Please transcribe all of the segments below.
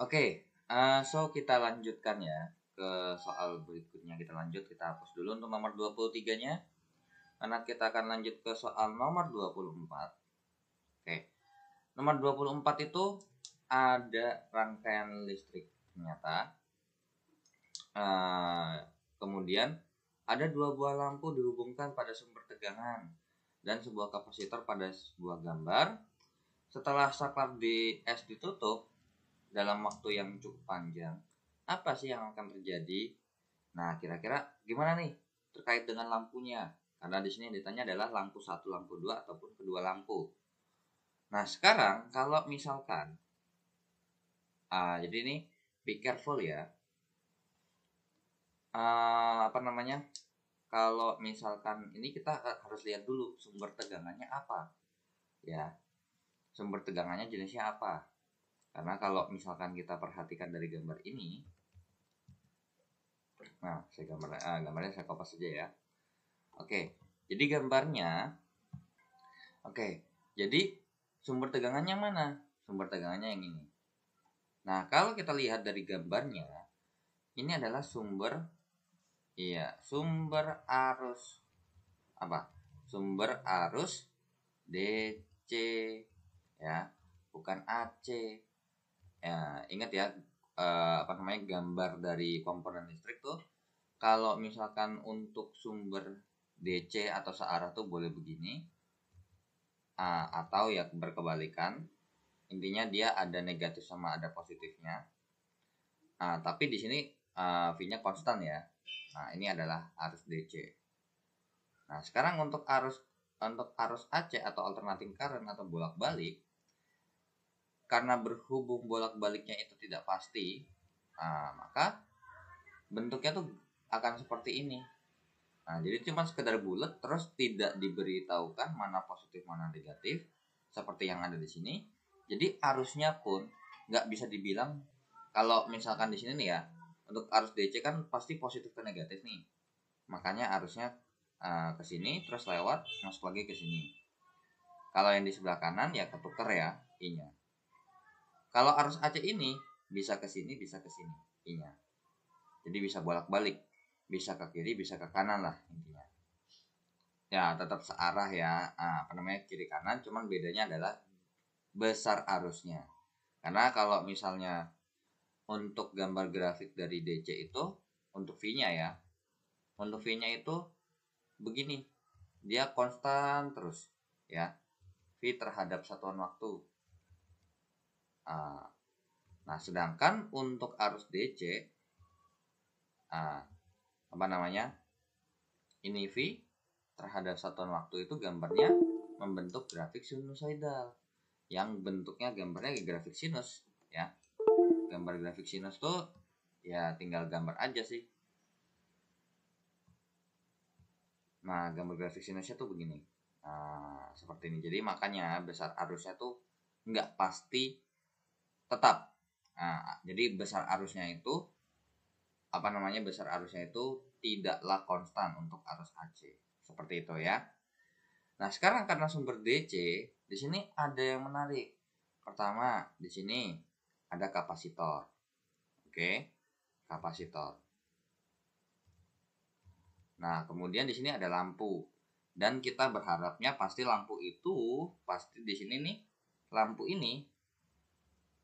Oke, so kita lanjutkan ya ke soal berikutnya. Kita lanjut, kita hapus dulu untuk nomor 23-nya. Karena kita akan lanjut ke soal nomor 24. Oke, nomor 24 itu ada rangkaian listrik ternyata. Kemudian ada dua buah lampu dihubungkan pada sumber tegangan dan sebuah kapasitor pada sebuah gambar. Setelah saklar di es ditutup dalam waktu yang cukup panjang, apa sih yang akan terjadi? Nah, kira-kira gimana nih terkait dengan lampunya? Karena di sini ditanya adalah lampu satu, lampu dua, ataupun kedua lampu. Nah, sekarang kalau misalkan, jadi ini be careful ya. Apa namanya? Kalau misalkan ini kita harus lihat dulu sumber tegangannya apa, ya. Sumber tegangannya jenisnya apa? Karena kalau misalkan kita perhatikan dari gambar ini, nah gambarnya saya kopas saja ya. Oke, jadi gambarnya, oke, jadi sumber tegangannya mana? Sumber tegangannya yang ini. Nah, kalau kita lihat dari gambarnya, ini adalah sumber arus apa? Sumber arus DC ya, bukan AC. Ya, ingat ya, gambar dari komponen listrik tuh kalau misalkan untuk sumber DC atau searah tuh boleh begini, atau ya berkebalikan. Intinya dia ada negatif sama ada positifnya. Tapi di sini V-nya konstan ya. Nah, ini adalah arus DC. Nah, sekarang untuk arus AC atau alternating current atau bolak-balik, karena berhubung bolak-baliknya itu tidak pasti, maka bentuknya tuh akan seperti ini. Nah, jadi cuma sekedar bulat terus tidak diberitahukan mana positif mana negatif seperti yang ada di sini. Jadi arusnya pun nggak bisa dibilang, kalau misalkan di sini nih ya, untuk arus DC kan pasti positif ke negatif nih. Makanya arusnya ke sini terus lewat masuk lagi ke sini. Kalau yang di sebelah kanan ya ketuker ya I-nya. Kalau arus AC ini bisa ke sini bisa ke sini I-nya. Jadi bisa bolak-balik, bisa ke kiri bisa ke kanan lah intinya. Ya tetap searah ya, kiri kanan, cuman bedanya adalah besar arusnya. Karena kalau misalnya untuk gambar grafik dari DC itu, untuk V-nya ya, untuk V-nya itu begini, dia konstan terus ya, V terhadap satuan waktu. Nah, sedangkan untuk arus DC, ini V terhadap satuan waktu itu gambarnya membentuk grafik sinusoidal, yang bentuknya gambarnya grafik sinus ya. Gambar grafik sinus tuh ya tinggal gambar aja sih. Nah, gambar grafik sinusnya tuh begini, seperti ini. Jadi makanya besar arusnya tuh nggak pasti tetap. Jadi besar arusnya itu tidaklah konstan untuk arus AC. Seperti itu ya. Nah, sekarang karena sumber DC, di sini ada yang menarik. Pertama, di sini ada kapasitor. Oke, kapasitor. Nah, kemudian di sini ada lampu. Dan kita berharapnya pasti di sini nih, lampu ini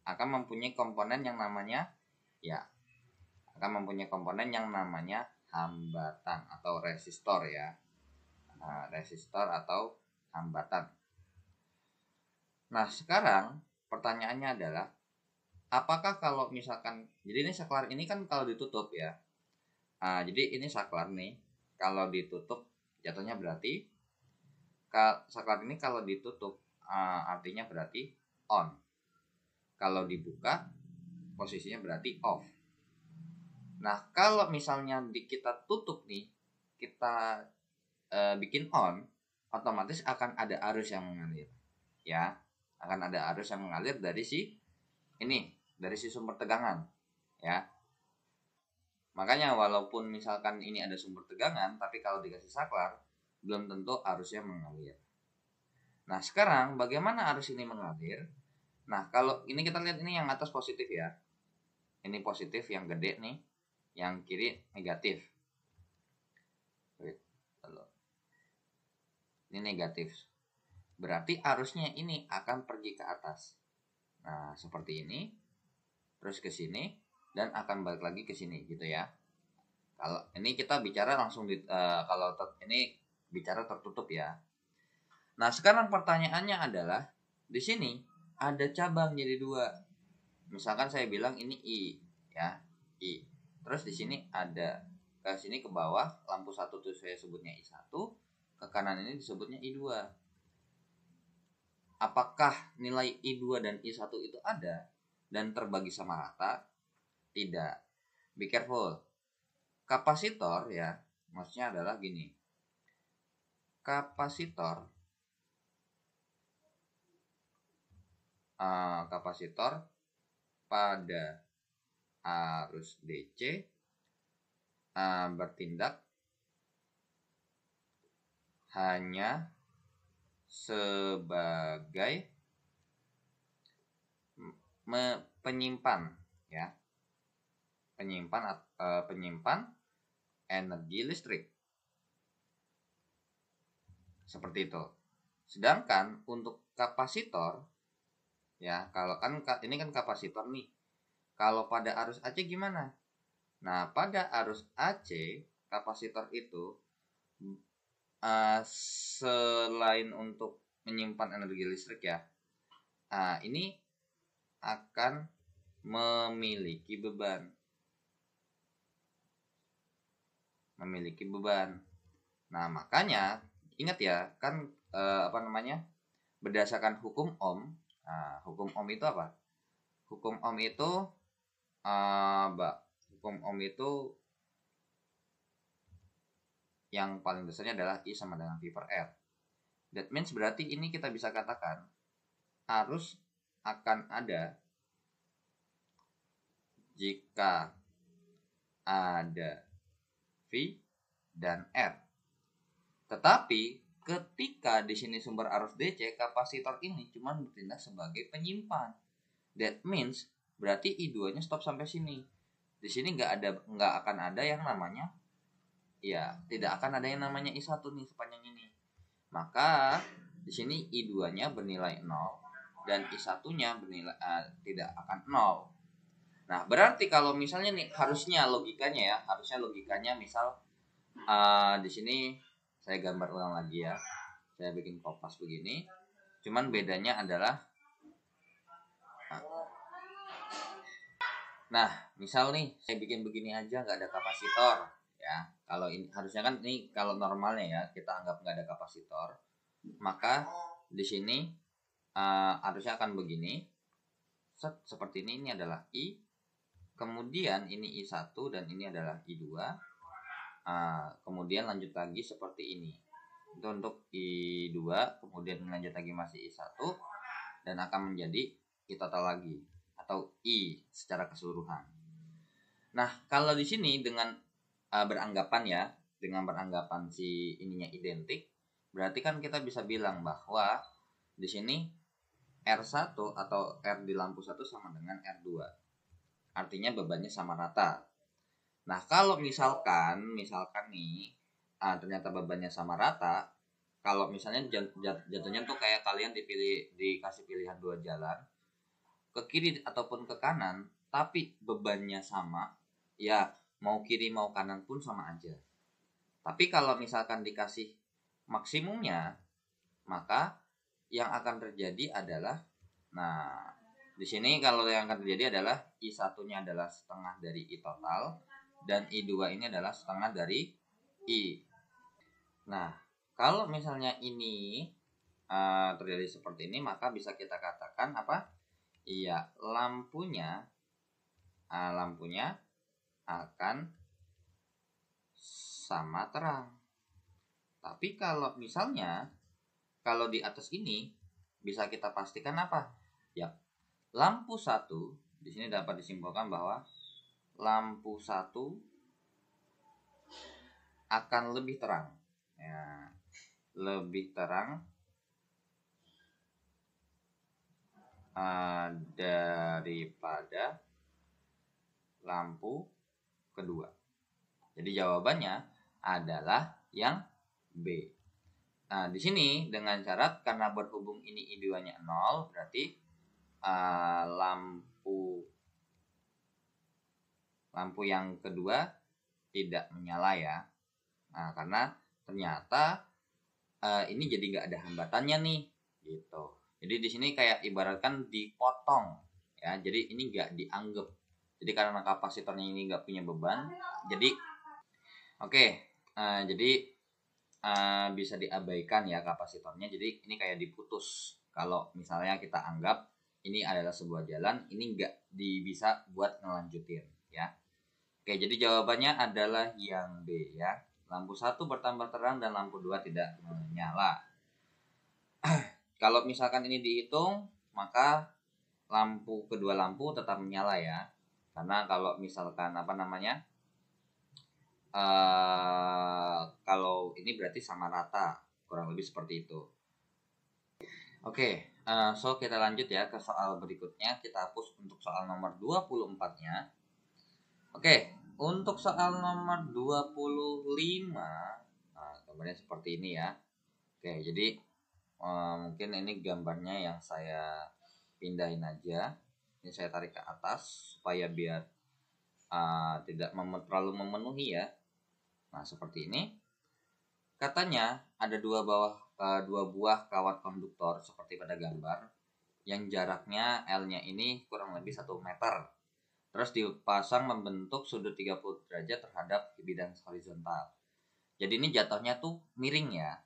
akan mempunyai komponen yang namanya hambatan atau resistor ya. Resistor atau hambatan. Nah, sekarang pertanyaannya adalah, apakah kalau misalkan, jadi ini saklar ini kan kalau ditutup ya. Jadi ini saklar nih, kalau ditutup jatuhnya berarti saklar ini kalau ditutup artinya berarti on. Kalau dibuka posisinya berarti off. Nah, kalau misalnya kita tutup nih, kita bikin on, otomatis akan ada arus yang mengalir ya. Akan ada arus yang mengalir dari si sumber tegangan ya. Makanya walaupun misalkan ini ada sumber tegangan, tapi kalau dikasih saklar belum tentu arusnya mengalir. Nah, sekarang bagaimana arus ini mengalir? Nah, kalau ini kita lihat, ini yang atas positif ya. ini positif yang gede nih, yang kiri negatif. Ini negatif. Berarti arusnya ini akan pergi ke atas. Nah, seperti ini. Terus ke sini dan akan balik lagi ke sini gitu ya. Kalau ini kita bicara langsung ini bicara tertutup ya. Nah, sekarang pertanyaannya adalah di sini ada cabang jadi 2. Misalkan saya bilang ini I ya, I. Terus di sini ada ke sini ke bawah lampu 1 tuh saya sebutnya I1, ke kanan ini disebutnya I2. Apakah nilai I2 dan I1 itu ada dan terbagi sama rata? Tidak. Be careful. Kapasitor ya, maksudnya adalah gini. Kapasitor pada arus DC bertindak hanya sebagai penyimpan ya, penyimpan energi listrik seperti itu. Sedangkan untuk kapasitor ya, kalau kan ini kan kapasitor nih, kalau pada arus AC gimana? Nah, pada arus AC kapasitor itu selain untuk menyimpan energi listrik ya, ini akan memiliki beban. Nah, makanya ingat ya, kan berdasarkan hukum Ohm. Hukum Ohm itu apa? Hukum Ohm itu yang paling dasarnya adalah I sama dengan V per R. That means berarti ini kita bisa katakan arus akan ada jika ada V dan R. Tetapi ketika di sini sumber arus DC, kapasitor ini cuma bertindak sebagai penyimpan. That means berarti I2-nya stop sampai sini. Di sini nggak akan ada yang namanya tidak akan ada yang namanya I1 nih sepanjang ini. Maka di sini I2-nya bernilai 0 dan I1-nya bernilai tidak akan 0. Nah, berarti kalau misalnya nih harusnya logikanya misal di sini saya gambar ulang lagi ya. Saya bikin kompas begini. Cuman bedanya adalah misal nih saya bikin begini aja nggak ada kapasitor ya. Kalau ini harusnya kan ini kalau normalnya ya kita anggap nggak ada kapasitor, maka di sini harusnya akan begini. Seperti ini adalah I, kemudian ini I1 dan ini adalah I2. Kemudian lanjut lagi seperti ini. Itu untuk I2, kemudian lanjut lagi masih I1 dan akan menjadi I total lagi atau I secara keseluruhan. Nah, kalau di sini dengan beranggapan si ininya identik, berarti kan kita bisa bilang bahwa di sini R1 atau R di lampu 1 sama dengan R2. Artinya bebannya sama rata. Nah, kalau misalkan nih ternyata bebannya sama rata, kalau misalnya jatuhnya tuh kayak kalian dikasih pilihan 2 jalan, ke kiri ataupun ke kanan, tapi bebannya sama, ya mau kiri mau kanan pun sama aja. Tapi kalau misalkan dikasih maksimumnya, maka yang akan terjadi adalah, di sini kalau yang akan terjadi adalah I1-nya adalah setengah dari I total dan I2 ini adalah setengah dari I. Nah, kalau misalnya ini terjadi seperti ini, maka bisa kita katakan apa? Iya, lampunya akan sama terang. Tapi kalau misalnya kalau di atas ini bisa kita pastikan apa? Ya, lampu 1 di sini dapat disimpulkan bahwa lampu 1 akan lebih terang. Ya, lebih terang daripada lampu kedua. Jadi jawabannya adalah yang B. Nah, di sini dengan syarat karena berhubung ini I2-nya 0, berarti lampu yang kedua tidak menyala ya. Nah, karena ternyata ini jadi nggak ada hambatannya nih, gitu. Jadi di sini kayak ibaratkan dipotong ya. Jadi ini nggak dianggap. Jadi karena kapasitornya ini nggak punya beban, jadi jadi bisa diabaikan ya kapasitornya. Jadi ini kayak diputus. Kalau misalnya kita anggap ini adalah sebuah jalan, ini nggak bisa buat ngelanjutin ya. Oke, jadi jawabannya adalah yang B ya. Lampu 1 bertambah terang dan lampu 2 tidak menyala. Kalau misalkan ini dihitung, maka kedua lampu tetap menyala ya. Karena kalau misalkan kalau ini berarti sama rata, kurang lebih seperti itu. Oke, so kita lanjut ya ke soal berikutnya. Kita hapus untuk soal nomor 24-nya. Oke, untuk soal nomor 25, gambarnya seperti ini ya. Oke, jadi mungkin ini gambarnya yang saya pindahin aja. Ini saya tarik ke atas supaya biar tidak terlalu memenuhi ya. Nah, seperti ini. Katanya ada dua buah kawat konduktor seperti pada gambar yang jaraknya L-nya ini kurang lebih 1 meter. Terus dipasang membentuk sudut 30 derajat terhadap bidang horizontal. Jadi ini jatuhnya tuh miring ya.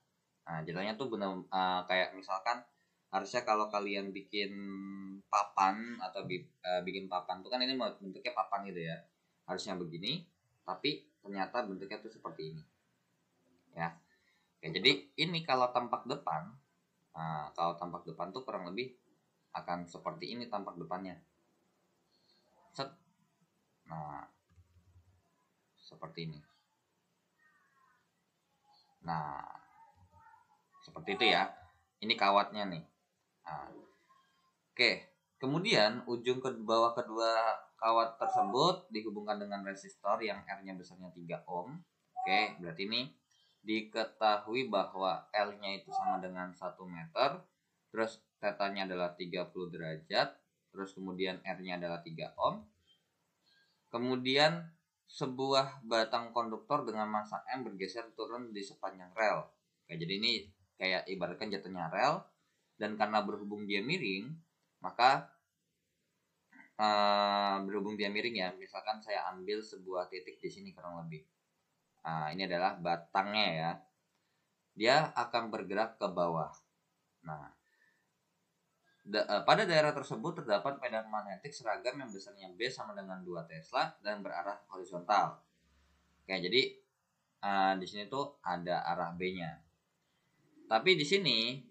Nah, jatuhnya tuh benar kayak misalkan harusnya kalau kalian bikin papan atau bikin papan tuh kan ini bentuknya papan gitu ya. Harusnya begini, tapi ternyata bentuknya tuh seperti ini. Ya. Oke, jadi ini kalau tampak depan, tuh kurang lebih akan seperti ini tampak depannya. Set. Nah, seperti ini. Nah, seperti itu ya. Ini kawatnya nih. Nah, oke. Kemudian ujung ke bawah kedua kawat tersebut dihubungkan dengan resistor yang R-nya besarnya 3 ohm. Oke, berarti ini diketahui bahwa L-nya itu sama dengan 1 meter, terus θ-nya adalah 30 derajat, terus kemudian R-nya adalah 3 ohm. Kemudian sebuah batang konduktor dengan massa M bergeser turun di sepanjang rel. Oke, jadi ini kayak ibaratkan jatuhnya rel, dan karena berhubung dia miring, maka berhubung dia miring ya, misalkan saya ambil sebuah titik di sini kurang lebih. Ini adalah batangnya ya. Dia akan bergerak ke bawah. Nah, pada daerah tersebut terdapat medan magnetik seragam yang besarnya B sama dengan 2 Tesla dan berarah horizontal. Oke, jadi di sini tuh ada arah B-nya. Tapi di sini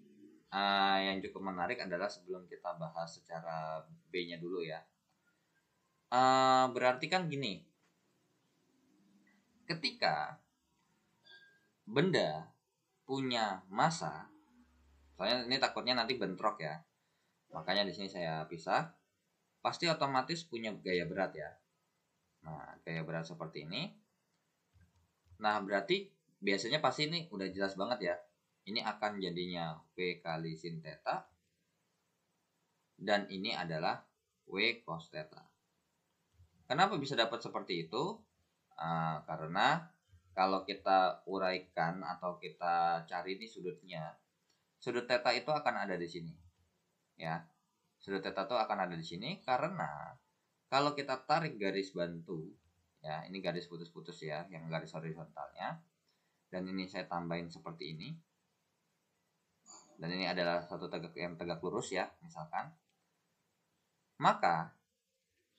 yang cukup menarik adalah sebelum kita bahas secara B-nya dulu ya. Berarti kan gini. Ketika benda punya massa, soalnya ini takutnya nanti bentrok ya. Makanya di sini saya pisah. Pasti otomatis punya gaya berat ya. Nah, gaya berat seperti ini. Nah, berarti biasanya pasti ini udah jelas banget ya. Ini akan jadinya V kali sin theta. Dan ini adalah W cos theta. Kenapa bisa dapat seperti itu? Karena kalau kita uraikan atau kita cari ini sudutnya, sudut theta itu akan ada di sini. Ya. Sudut theta itu akan ada di sini karena kalau kita tarik garis bantu, ya, ini garis putus-putus ya, yang garis horizontalnya. Dan ini saya tambahin seperti ini. Dan ini adalah satu yang tegak lurus ya, misalkan. Maka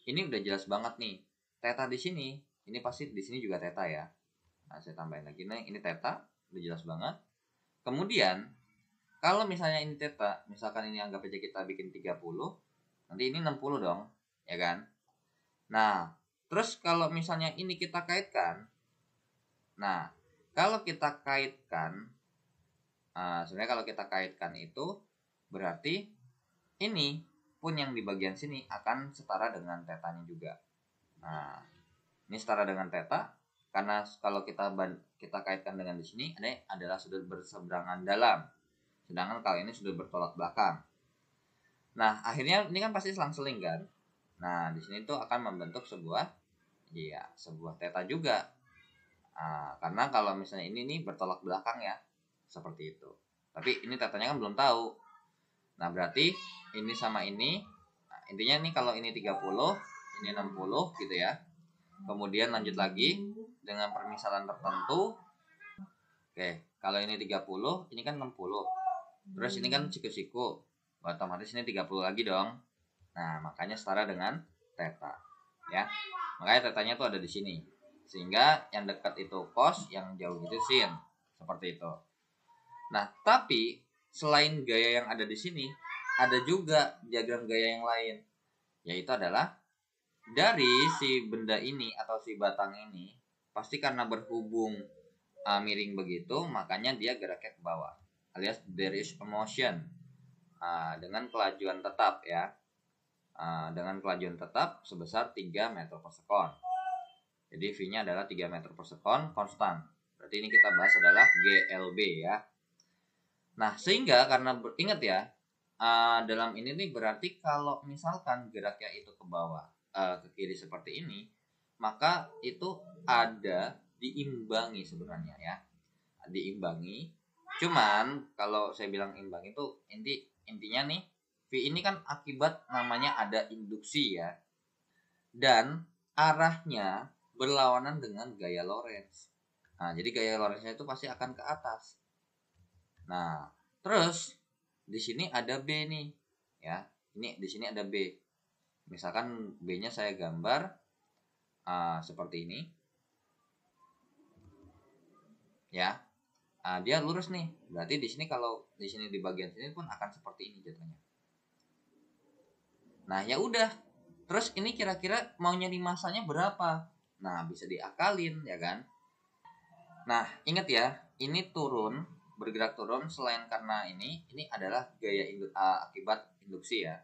ini udah jelas banget nih. Theta di sini, ini pasti di sini juga theta ya. Nah, saya tambahin lagi nih, ini theta, udah jelas banget. Kemudian, kalau misalnya ini theta, misalkan ini anggap aja kita bikin 30, nanti ini 60 dong, ya kan? Nah, terus kalau misalnya ini kita kaitkan, nah, kalau kita kaitkan, sebenarnya kalau kita kaitkan itu, berarti ini pun yang di bagian sini akan setara dengan tetanya juga. Nah, ini setara dengan theta karena kalau kita kaitkan dengan di sini ini adalah sudut berseberangan dalam. Sedangkan kalau ini sudut bertolak belakang. Nah, akhirnya ini kan pasti selang-seling kan. Nah, di sini tuh akan membentuk sebuah theta juga. Nah, karena kalau misalnya ini nih bertolak belakang ya, seperti itu. Tapi ini tetanya kan belum tahu. Nah, berarti ini sama ini. Nah, intinya nih kalau ini 30, ini 60 gitu ya. Kemudian lanjut lagi dengan permisalan tertentu. Oke, kalau ini 30, ini kan 60. Terus ini kan siku-siku. Otomatis ini 30 lagi dong. Nah, makanya setara dengan theta. Ya. Makanya tetanya tuh ada di sini. Sehingga yang dekat itu cos, yang jauh itu sin. Seperti itu. Nah, tapi selain gaya yang ada di sini, ada juga diagram gaya yang lain. Yaitu adalah dari si benda ini atau si batang ini, pasti karena berhubung miring begitu, makanya dia geraknya ke bawah. Alias there is a motion dengan kelajuan tetap ya. Dengan kelajuan tetap sebesar 3 meter per sekon. Jadi V-nya adalah 3 meter per sekon konstan. Berarti ini kita bahas adalah GLB ya. Nah, sehingga karena ingat ya, dalam ini nih berarti kalau misalkan geraknya itu ke bawah, ke kiri seperti ini, maka itu ada diimbangi sebenarnya ya. Diimbangi. Cuman kalau saya bilang imbang itu intinya nih, V ini kan akibat namanya ada induksi ya. Dan arahnya berlawanan dengan gaya Lorentz. Nah, jadi gaya Lorentz-nya itu pasti akan ke atas. Nah, terus di sini ada B nih, ya. Ini di sini ada B. Misalkan B-nya saya gambar seperti ini, ya. Dia lurus nih. Berarti di sini kalau di sini di bagian sini pun akan seperti ini jatuhnya. Nah, ya udah. Terus ini kira-kira mau nyari masanya berapa? Nah, bisa diakalin, ya kan? Nah, ingat ya, ini bergerak turun selain karena ini adalah gaya akibat induksi ya.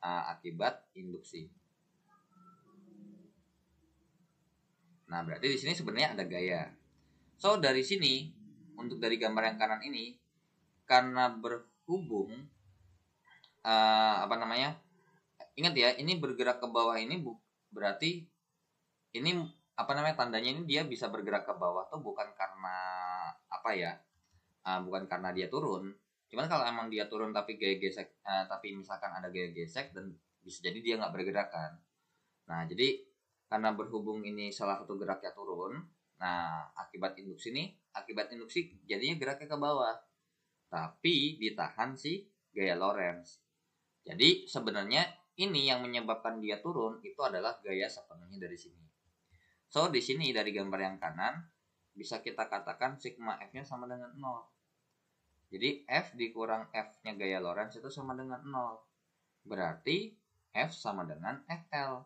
Akibat induksi. Nah, berarti di sini sebenarnya ada gaya. So, dari sini untuk dari gambar yang kanan ini karena berhubung ingat ya, ini bergerak ke bawah ini berarti ini tandanya ini dia bisa bergerak ke bawah tuh bukan karena bukan karena dia turun. Cuman kalau emang dia turun tapi gaya gesek, tapi misalkan ada gaya gesek dan bisa jadi dia nggak bergerak kan. Nah, jadi karena berhubung ini salah satu geraknya turun, nah akibat induksi jadinya geraknya ke bawah. Tapi ditahan si gaya Lorentz. Jadi sebenarnya ini yang menyebabkan dia turun itu adalah gaya sepenuhnya dari sini. So, di sini dari gambar yang kanan bisa kita katakan sigma F-nya sama dengan 0. Jadi F dikurang F-nya gaya Lorentz itu sama dengan 0. Berarti F sama dengan FL.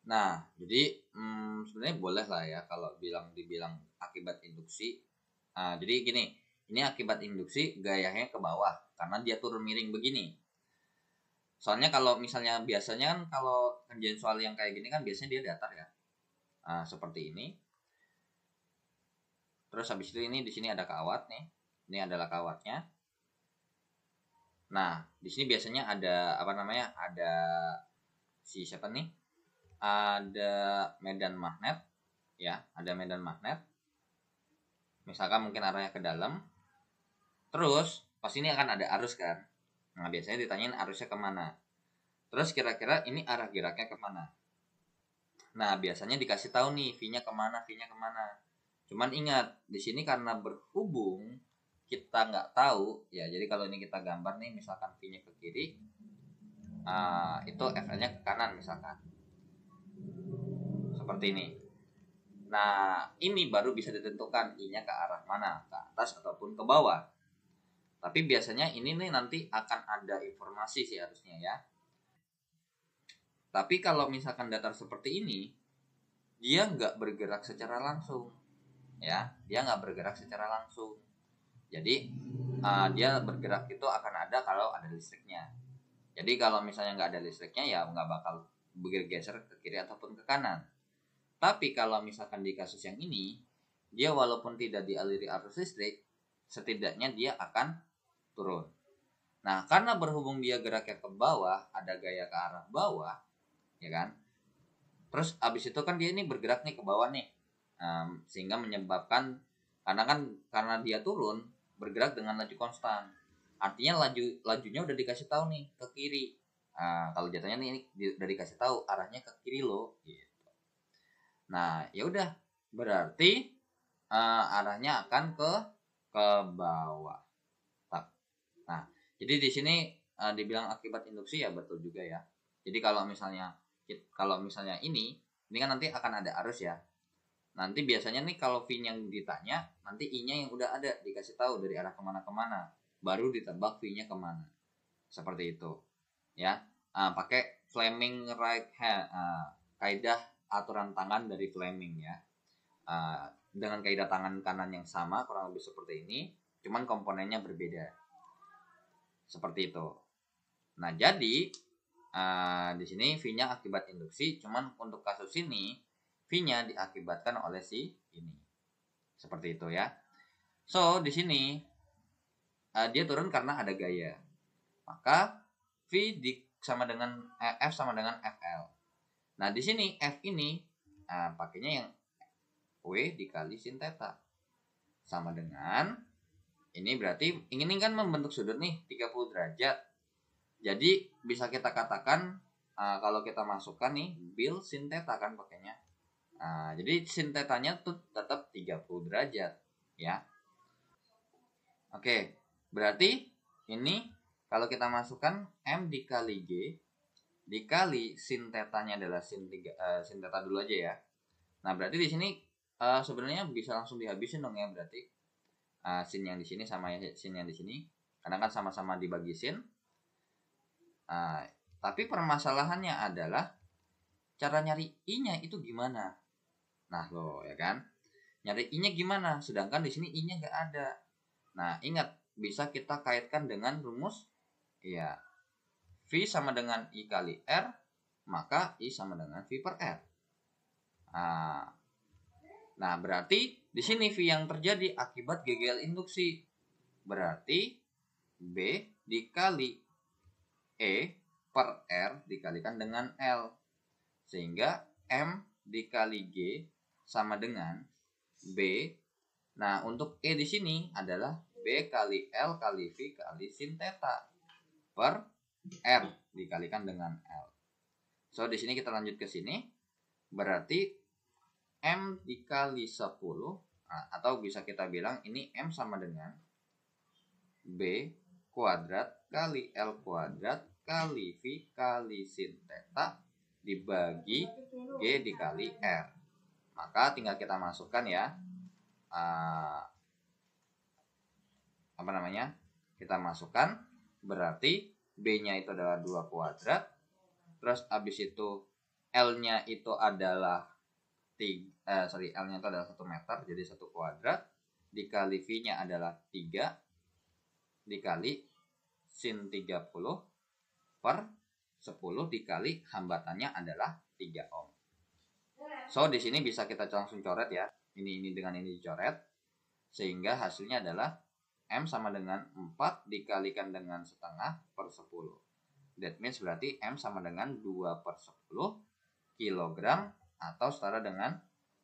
Nah, jadi sebenarnya boleh lah ya kalau dibilang akibat induksi. Jadi gini, ini akibat induksi gayanya ke bawah karena dia turun miring begini. Soalnya kalau misalnya biasanya kan kalau kerjaan soal yang kayak gini kan biasanya dia datar ya. Seperti ini. Terus habis itu ini di sini ada kawat nih. Ini adalah kawatnya. Nah, di sini biasanya ada ada si siapa nih? Ada medan magnet ya, ada medan magnet. Misalkan mungkin arahnya ke dalam. Terus pas ini akan ada arus kan. Nah, biasanya ditanyain arusnya kemana. Terus kira-kira ini arah geraknya kemana. Nah, biasanya dikasih tahu nih V-nya kemana. Cuman ingat, di sini karena berhubung kita nggak tahu, ya jadi kalau ini kita gambar nih, misalkan V-nya ke kiri, itu FL-nya ke kanan misalkan. Seperti ini. Nah, ini baru bisa ditentukan I-nya ke arah mana, ke atas ataupun ke bawah. Tapi biasanya ini nih nanti akan ada informasi sih harusnya ya. Tapi kalau misalkan datar seperti ini, dia nggak bergerak secara langsung, ya, dia nggak bergerak secara langsung. Jadi dia bergerak itu akan ada kalau ada listriknya. Jadi kalau misalnya nggak ada listriknya ya nggak bakal bergeser ke kiri ataupun ke kanan. Tapi kalau misalkan di kasus yang ini, dia walaupun tidak dialiri arus listrik, setidaknya dia akan turun. Nah, karena berhubung dia geraknya ke bawah, ada gaya ke arah bawah, ya kan? Terus abis itu kan dia ini bergerak nih ke bawah nih, sehingga menyebabkan karena dia turun bergerak dengan laju konstan. Artinya lajunya udah dikasih tahu nih ke kiri. Kalau jatuhnya nih ini udah dikasih tahu arahnya ke kiri loh, gitu. Nah, ya udah berarti arahnya akan ke bawah. Nah, jadi di sini dibilang akibat induksi ya betul juga ya. Jadi kalau misalnya ini kan nanti akan ada arus ya. Nanti biasanya nih kalau V yang ditanya, nanti I-nya yang udah ada dikasih tahu dari arah kemana, baru ditebak V-nya kemana. Seperti itu, ya. Pakai Fleming right hand, kaidah aturan tangan dari Fleming ya. Dengan kaidah tangan kanan yang sama, kurang lebih seperti ini, cuman komponennya berbeda. Seperti itu. Nah, jadi di sini V-nya akibat induksi, cuman untuk kasus ini V-nya diakibatkan oleh si ini. Seperti itu ya. So, di sini dia turun karena ada gaya. Maka V sama dengan F sama dengan FL. Nah, di sini F ini pakainya yang W dikali sin theta. Sama dengan ini berarti ini kan membentuk sudut nih 30 derajat. Jadi bisa kita katakan kalau kita masukkan nih bil sin theta kan pakainya. Jadi sin theta-nya tuh tetap 30 derajat ya. Oke, berarti ini kalau kita masukkan M dikali G dikali sin theta-nya adalah sin theta dulu aja ya. Nah, berarti di sini sebenarnya bisa langsung dihabisin dong ya berarti. Sin yang di sini sama sin yang di sini karena kan sama-sama dibagi sin. Tapi permasalahannya adalah cara nyari I-nya itu gimana? Nah, loh ya kan. Nyari I-nya gimana? Sedangkan di sini I-nya nggak ada. Nah, ingat bisa kita kaitkan dengan rumus ya. V sama dengan I kali R, maka I sama dengan V per R. Nah, berarti di sini V yang terjadi akibat GGL induksi. Berarti B dikali E per R dikalikan dengan L. Sehingga M dikali G sama dengan B. Nah, untuk E di sini adalah B kali L kali V kali sin theta per R dikalikan dengan L. So, di sini kita lanjut ke sini. Berarti M dikali 10 atau bisa kita bilang ini M sama dengan B kuadrat kali L kuadrat kali V kali sin theta dibagi G dikali R. Maka tinggal kita masukkan ya. Kita masukkan berarti B-nya itu adalah 2 kuadrat. Terus habis itu L-nya itu adalah L-nya itu adalah 1 meter jadi 1 kuadrat dikali V-nya adalah 3 dikali sin 30 per 10 dikali hambatannya adalah 3 ohm. So, di sini bisa kita langsung coret ya. Ini dengan ini dicoret. Sehingga hasilnya adalah M sama dengan 4 dikalikan dengan setengah per 10. That means berarti M sama dengan 2 per 10 kilogram atau setara dengan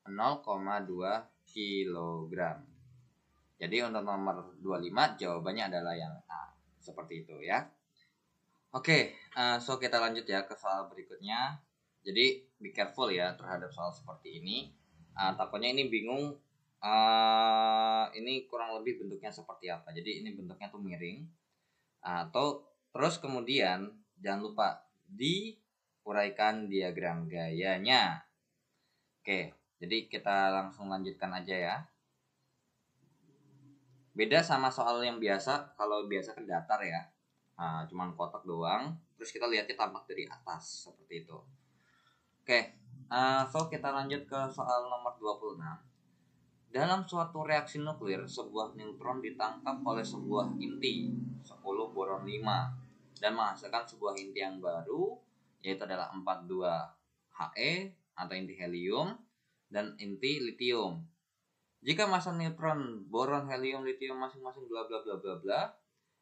0,2 kilogram. Jadi untuk nomor 25 jawabannya adalah yang A. Seperti itu ya. Oke, so kita lanjut ya ke soal berikutnya. Jadi be careful ya terhadap soal seperti ini. Takutnya ini bingung. Ini kurang lebih bentuknya seperti apa. Jadi ini bentuknya tuh miring. Terus kemudian jangan lupa diuraikan diagram gayanya. Oke, jadi kita langsung lanjutkan aja ya. Beda sama soal yang biasa. Kalau biasa kan datar ya. Cuman kotak doang. Terus kita lihatnya tampak dari atas seperti itu. Oke, so kita lanjut ke soal nomor 26. Dalam suatu reaksi nuklir, sebuah neutron ditangkap oleh sebuah inti 10 boron 5 dan menghasilkan sebuah inti yang baru yaitu adalah 42He atau inti helium dan inti litium. Jika massa neutron, boron, helium, litium masing-masing bla bla bla bla bla,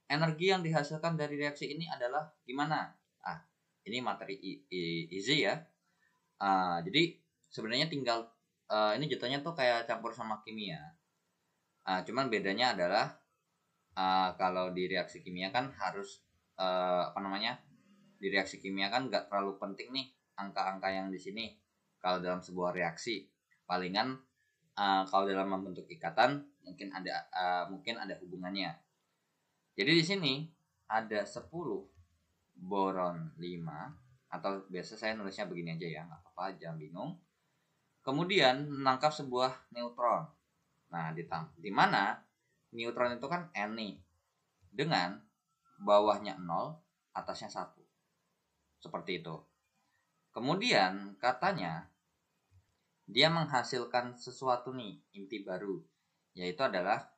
energi yang dihasilkan dari reaksi ini adalah gimana? Ini materi easy ya. Jadi sebenarnya tinggal ini jatuhnya tuh kayak campur sama kimia. Cuman bedanya adalah kalau di reaksi kimia kan harus di reaksi kimia kan nggak terlalu penting nih angka-angka yang di sini. Kalau dalam sebuah reaksi, palingan kalau dalam membentuk ikatan mungkin ada hubungannya. Jadi di sini ada 10 boron 5, atau biasa saya nulisnya begini aja ya, nggak apa-apa, jangan bingung. Kemudian menangkap sebuah neutron. Nah, di mana neutron itu kan N nih, dengan bawahnya 0, atasnya 1. Seperti itu. Kemudian katanya dia menghasilkan sesuatu nih, inti baru, yaitu adalah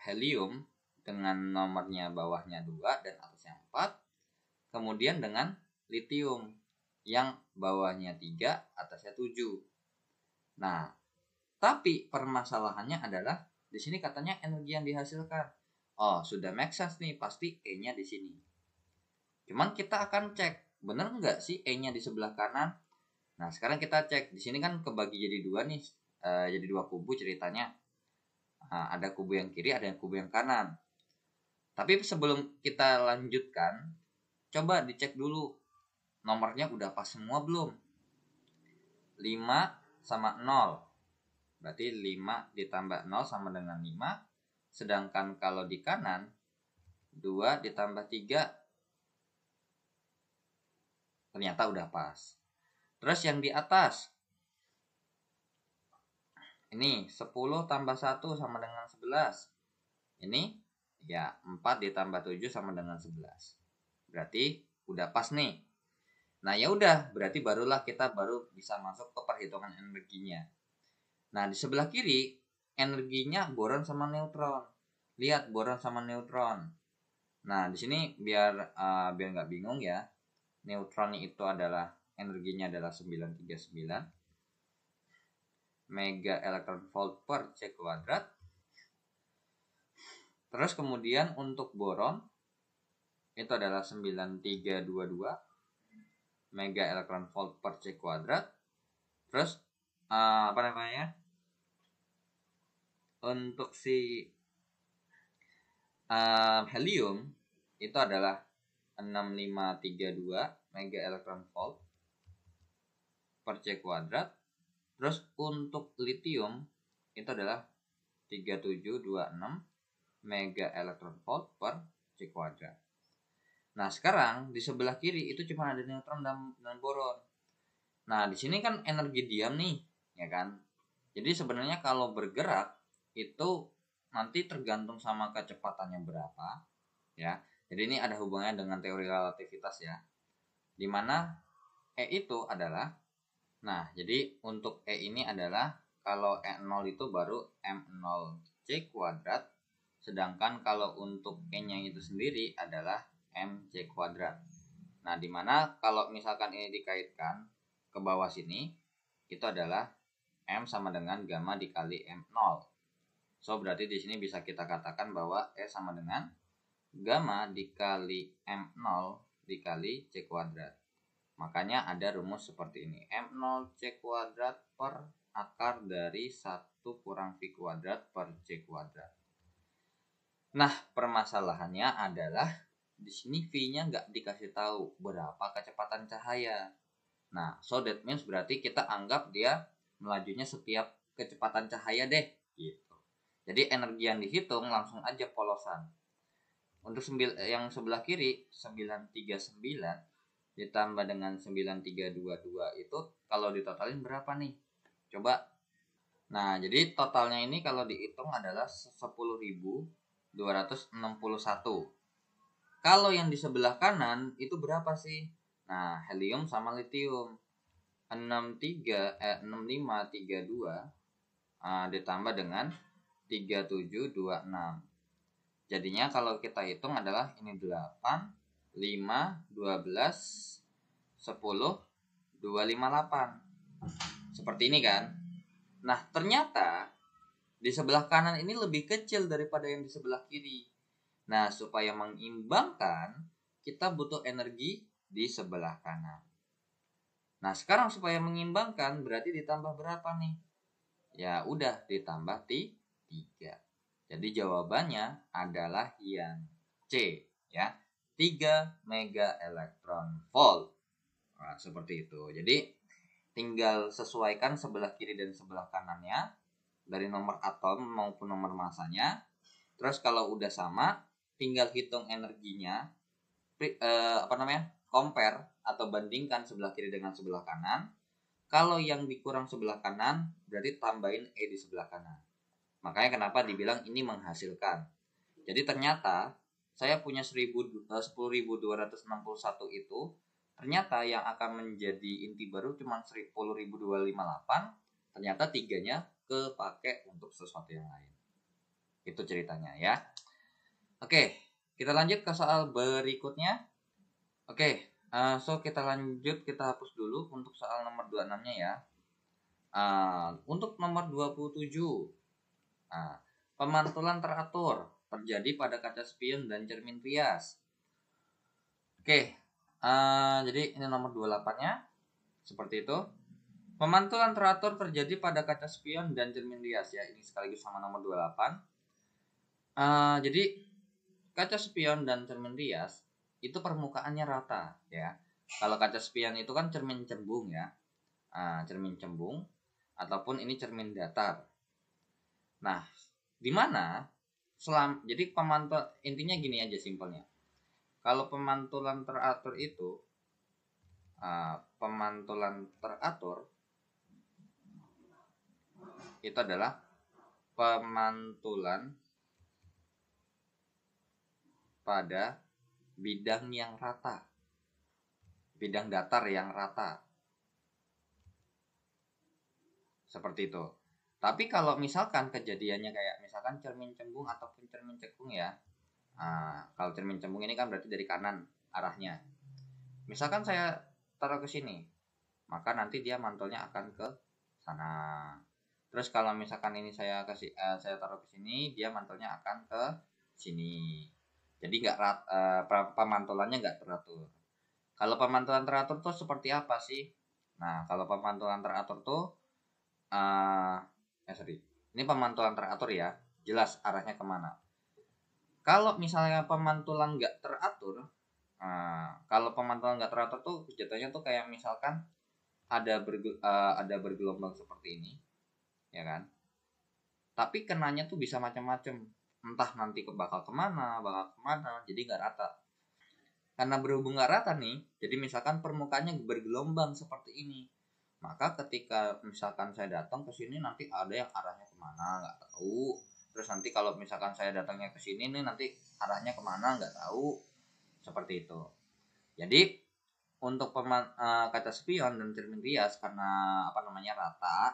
helium dengan nomornya bawahnya 2 dan atasnya 4. Kemudian dengan litium yang bawahnya 3, atasnya 7. Nah, tapi permasalahannya adalah di sini katanya energi yang dihasilkan. Sudah make sense nih, pasti E-nya di sini. Cuman kita akan cek, bener nggak sih E-nya di sebelah kanan? Nah, sekarang kita cek. Di sini kan kebagi jadi 2 nih, jadi 2 kubu ceritanya. Ada kubu yang kiri, ada yang kubu yang kanan. Tapi sebelum kita lanjutkan, coba dicek dulu nomornya udah pas semua belum. 5 sama 0. Berarti 5 ditambah 0 sama dengan 5. Sedangkan kalau di kanan 2 ditambah 3 ternyata udah pas. Terus yang di atas ini 10 tambah 1 sama dengan 11. Ini ya 4 ditambah 7 sama dengan 11. Berarti udah pas nih. Nah, ya udah, berarti barulah kita bisa masuk ke perhitungan energinya. Nah, di sebelah kiri energinya boron sama neutron. Lihat boron sama neutron. Nah, di sini biar nggak bingung ya. Neutron itu adalah energinya adalah 939 mega elektron volt per C kuadrat. Terus kemudian untuk boron itu adalah 9322 mega elektron volt per C kuadrat. Terus untuk si helium itu adalah 6532 mega elektron volt per C kuadrat. Terus untuk litium itu adalah 3726 mega elektron volt per C kuadrat. Nah, sekarang di sebelah kiri itu cuma ada neutron dan boron. Nah, di sini kan energi diam nih, ya kan? Jadi sebenarnya kalau bergerak itu nanti tergantung sama kecepatannya berapa, ya. Jadi ini ada hubungannya dengan teori relativitas ya. Dimana E itu adalah, nah jadi untuk E ini adalah kalau E0 itu baru M0C kuadrat, sedangkan kalau untuk E-nya itu sendiri adalah MC kuadrat. Nah, dimana kalau misalkan ini dikaitkan ke bawah sini, itu adalah M sama dengan gamma dikali M0. So, berarti di sini bisa kita katakan bahwa E sama dengan gamma dikali M0 dikali C kuadrat. Makanya ada rumus seperti ini. M0 C kuadrat per akar dari 1 kurang V kuadrat per C kuadrat. Nah, permasalahannya adalah di sini V-nya nggak dikasih tahu berapa kecepatan cahaya. Nah, so that means berarti kita anggap dia melajunya setiap kecepatan cahaya deh, gitu. Jadi energi yang dihitung langsung aja polosan. Untuk yang sebelah kiri 939 ditambah dengan 9322 itu kalau ditotalin berapa nih? Coba. Nah, jadi totalnya ini kalau dihitung adalah 10.261. Kalau yang di sebelah kanan itu berapa sih? Nah, helium sama litium 6532 ditambah dengan 3726. Jadinya kalau kita hitung adalah ini 8 5, 12, 10, 2, 5, 8. Seperti ini kan. Nah, ternyata di sebelah kanan ini lebih kecil daripada yang di sebelah kiri. Nah, supaya mengimbangkan, kita butuh energi di sebelah kanan. Nah, sekarang supaya mengimbangkan berarti ditambah berapa nih? Ya udah, ditambah 3. Jadi jawabannya adalah yang C, ya. 3 mega elektron volt. Nah, seperti itu. Jadi tinggal sesuaikan sebelah kiri dan sebelah kanannya dari nomor atom maupun nomor masanya. Terus kalau udah sama, tinggal hitung energinya, compare atau bandingkan sebelah kiri dengan sebelah kanan. Kalau yang dikurang sebelah kanan, berarti tambahin E di sebelah kanan. Makanya kenapa dibilang ini menghasilkan. Jadi ternyata saya punya 10.261 itu, ternyata yang akan menjadi inti baru cuma 10.258, ternyata 3-nya kepake untuk sesuatu yang lain. Itu ceritanya ya. Oke, kita lanjut ke soal berikutnya. Oke, so kita lanjut, kita hapus dulu untuk soal nomor 26-nya ya. Untuk nomor 27, pemantulan teratur terjadi pada kaca spion dan cermin rias. Oke, jadi ini nomor 28-nya. Seperti itu. Pemantulan teratur terjadi pada kaca spion dan cermin rias ya. Ini sekaligus sama nomor 28. Jadi kaca spion dan cermin rias itu permukaannya rata ya. Kalau kaca spion itu kan cermin cembung ya. Cermin cembung ataupun ini cermin datar. Nah, di mana jadi pemantul, intinya gini aja simpelnya. Kalau pemantulan teratur itu adalah pemantulan pada bidang yang rata, bidang datar yang rata, seperti itu. Tapi kalau misalkan kejadiannya kayak misalkan cermin cembung ataupun cermin cekung ya, kalau cermin cembung ini kan berarti dari kanan arahnya. Misalkan saya taruh ke sini, maka nanti dia mantulnya akan ke sana. Terus kalau misalkan ini saya taruh ke sini, dia mantulnya akan ke sini. Jadi pemantulannya nggak teratur. Kalau pemantulan teratur tuh seperti apa sih? Nah, kalau pemantulan teratur tuh ini pemantulan teratur ya, jelas arahnya kemana. Kalau misalnya pemantulan nggak teratur, kalau pemantulan nggak teratur tuh jatuhnya tuh kayak misalkan ada bergelombang seperti ini, ya kan? Tapi kenanya tuh bisa macam-macam, entah nanti bakal kemana, jadi nggak rata. Karena berhubung nggak rata nih, jadi misalkan permukaannya bergelombang seperti ini. Maka ketika misalkan saya datang ke sini nanti ada yang arahnya kemana nggak tahu. Terus nanti kalau misalkan saya datangnya ke sini nih nanti arahnya kemana nggak tahu. Seperti itu. Jadi untuk kaca spion dan cermin rias karena rata,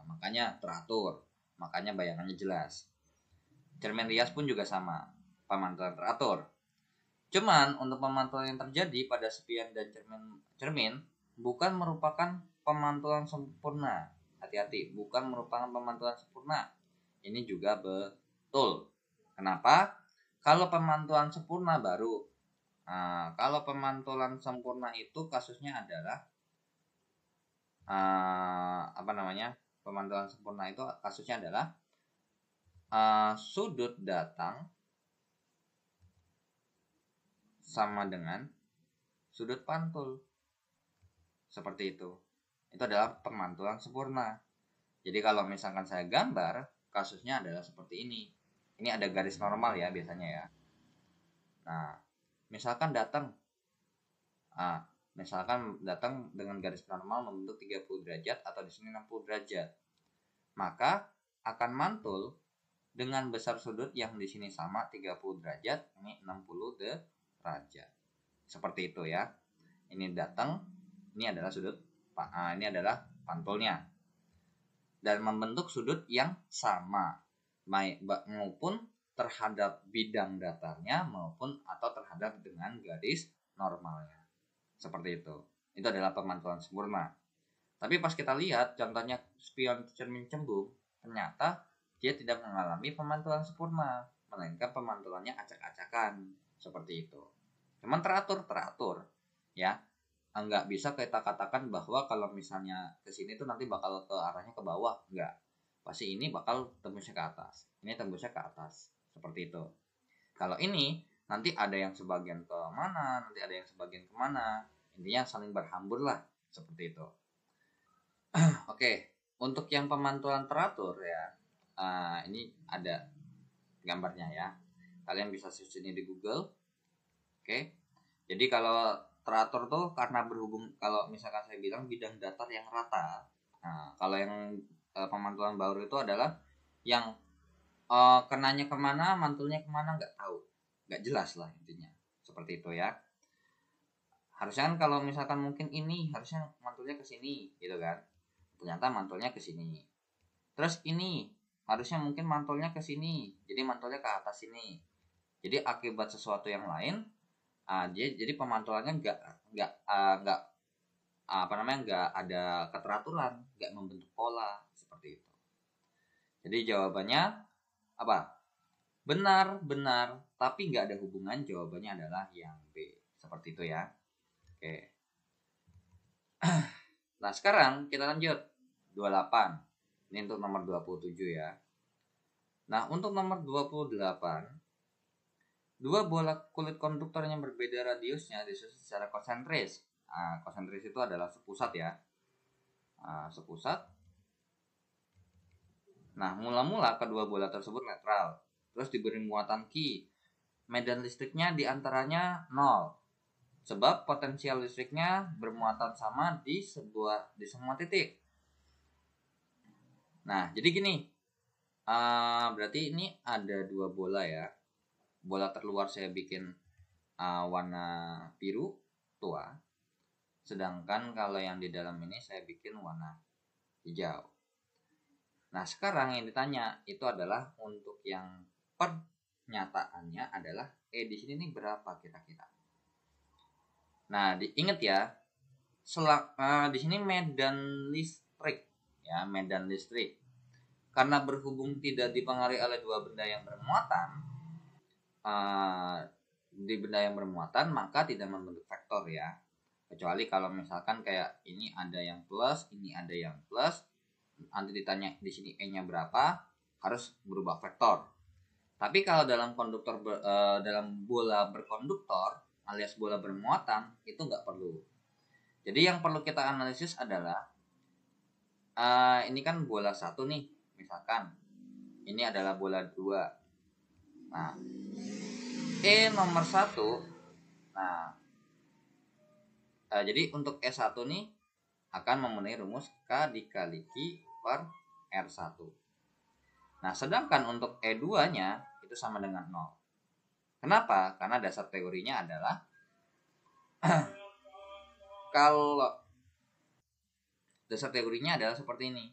makanya teratur, makanya bayangannya jelas. Cermin rias pun juga sama, pemantulan teratur. Cuman untuk pemantulan yang terjadi pada spion dan cermin bukan merupakan pemantulan sempurna. Hati-hati, bukan merupakan pemantulan sempurna. Ini juga betul. Kenapa? Kalau pemantulan sempurna baru. Kalau pemantulan sempurna itu kasusnya adalah pemantulan sempurna itu kasusnya adalah sudut datang sama dengan sudut pantul. Seperti itu. Itu adalah pemantulan sempurna. Jadi kalau misalkan saya gambar, kasusnya adalah seperti ini. Ini ada garis normal ya biasanya ya. Nah, misalkan datang dengan garis normal membentuk 30 derajat atau di sini 60 derajat. Maka akan mantul dengan besar sudut yang di sini sama 30 derajat, ini 60 derajat. Seperti itu ya. Ini datang, ini adalah sudut, ini adalah pantulnya. Dan membentuk sudut yang sama maupun terhadap bidang datarnya maupun atau terhadap dengan garis normalnya. Seperti itu. Itu adalah pemantulan sempurna. Tapi pas kita lihat contohnya spion cermin cembung, ternyata dia tidak mengalami pemantulan sempurna, melainkan pemantulannya acak-acakan. Seperti itu. Cuman teratur ya. Enggak bisa kita katakan bahwa kalau misalnya ke sini tuh nanti bakal ke arahnya ke bawah, enggak. Pasti ini bakal tembusnya ke atas. Ini tembusnya ke atas. Seperti itu. Kalau ini nanti ada yang sebagian ke mana, nanti ada yang sebagian kemana. Intinya saling berhambur lah. Seperti itu. Oke, untuk yang pemantulan teratur ya, ini ada gambarnya ya. Kalian bisa search ini di Google. Oke, jadi kalau teratur tuh karena berhubung, kalau misalkan saya bilang bidang datar yang rata. Nah, kalau yang pemantulan baur itu adalah yang kenanya kemana, mantulnya kemana nggak tahu, nggak jelas lah intinya. Seperti itu ya. Harusnya kan kalau misalkan mungkin ini harusnya mantulnya ke sini gitu kan, ternyata mantulnya ke sini. Terus ini harusnya mungkin mantulnya ke sini, jadi mantulnya ke atas sini. Jadi akibat sesuatu yang lain, jadi pemantulannya nggak nggak ada keteraturan, nggak membentuk pola seperti itu. Jadi jawabannya apa? Benar, tapi nggak ada hubungan. Jawabannya adalah yang B. Seperti itu ya. Oke. Nah, sekarang kita lanjut. 28. Ini untuk nomor 27 ya. Nah, untuk nomor 28, dua bola kulit konduktor yang berbeda radiusnya disusun secara konsentris. Konsentris itu adalah sepusat ya. Sepusat. Nah, mula-mula kedua bola tersebut netral. Terus diberi muatan Q. Medan listriknya diantaranya 0. Sebab potensial listriknya bermuatan sama di semua titik. Nah, jadi gini. Berarti ini ada dua bola ya. Bola terluar saya bikin warna biru tua. Sedangkan kalau yang di dalam ini saya bikin warna hijau. Nah, sekarang yang ditanya itu adalah untuk yang pernyataannya adalah di sini nih berapa kira-kira. Nah, diingat ya. Di sini medan listrik ya, medan listrik. Karena berhubung tidak dipengaruhi oleh dua benda yang bermuatan, di benda yang bermuatan maka tidak membentuk vektor ya. Kecuali kalau misalkan kayak ini ada yang plus, ini ada yang plus, nanti ditanya di sini E-nya berapa, harus berubah vektor. Tapi kalau dalam dalam bola berkonduktor alias bola bermuatan itu nggak perlu. Jadi yang perlu kita analisis adalah ini kan bola 1 nih, misalkan ini adalah bola 2. Nah, E nomor 1. Nah, jadi untuk E1 nih akan memenuhi rumus K dikali Q per R1. Nah, sedangkan untuk E2-nya itu sama dengan 0. Kenapa? Karena dasar teorinya adalah kalau dasar teorinya adalah seperti ini.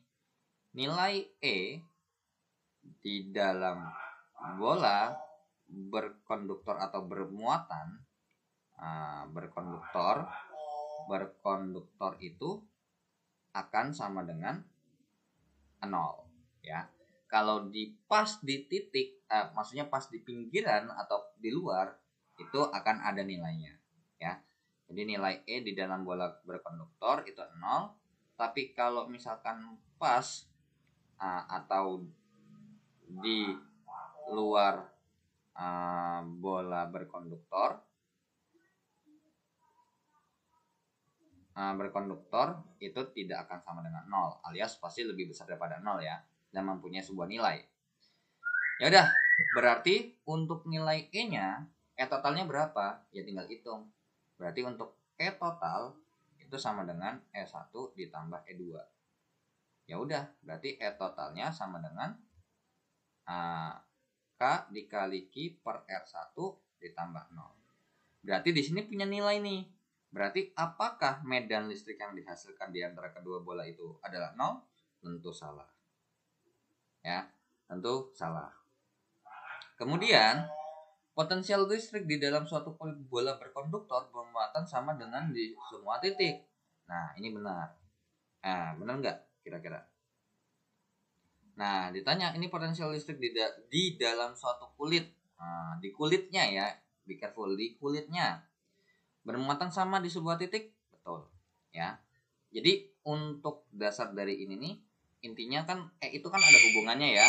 Nilai E di dalam bola berkonduktor atau bermuatan, berkonduktor itu akan sama dengan 0 ya. Kalau pas di titik, maksudnya pas di pinggiran atau di luar itu akan ada nilainya ya. Jadi nilai E di dalam bola berkonduktor itu 0. Tapi kalau misalkan pas atau di luar bola berkonduktor itu tidak akan sama dengan 0, alias pasti lebih besar daripada 0 ya, dan mempunyai sebuah nilai. Ya udah, berarti untuk nilai E-nya, E totalnya berapa? Ya tinggal hitung. Berarti untuk E total itu sama dengan E1 ditambah E2. Ya udah, berarti E totalnya sama dengan K dikali Q per R1 ditambah 0. Berarti di sini punya nilai nih. Berarti apakah medan listrik yang dihasilkan di antara kedua bola itu adalah 0? Tentu salah. Ya, tentu salah. Kemudian Potensial listrik di dalam suatu kulit bola berkonduktor bermuatan sama dengan di semua titik. Nah, ini benar. Benar nggak kira-kira? Nah, ditanya ini potensial listrik di dalam suatu kulit. Nah, di kulitnya ya, be careful, di kulitnya bermuatan sama di sebuah titik, betul. Ya. Jadi untuk dasar dari ini nih, intinya kan itu kan ada hubungannya ya.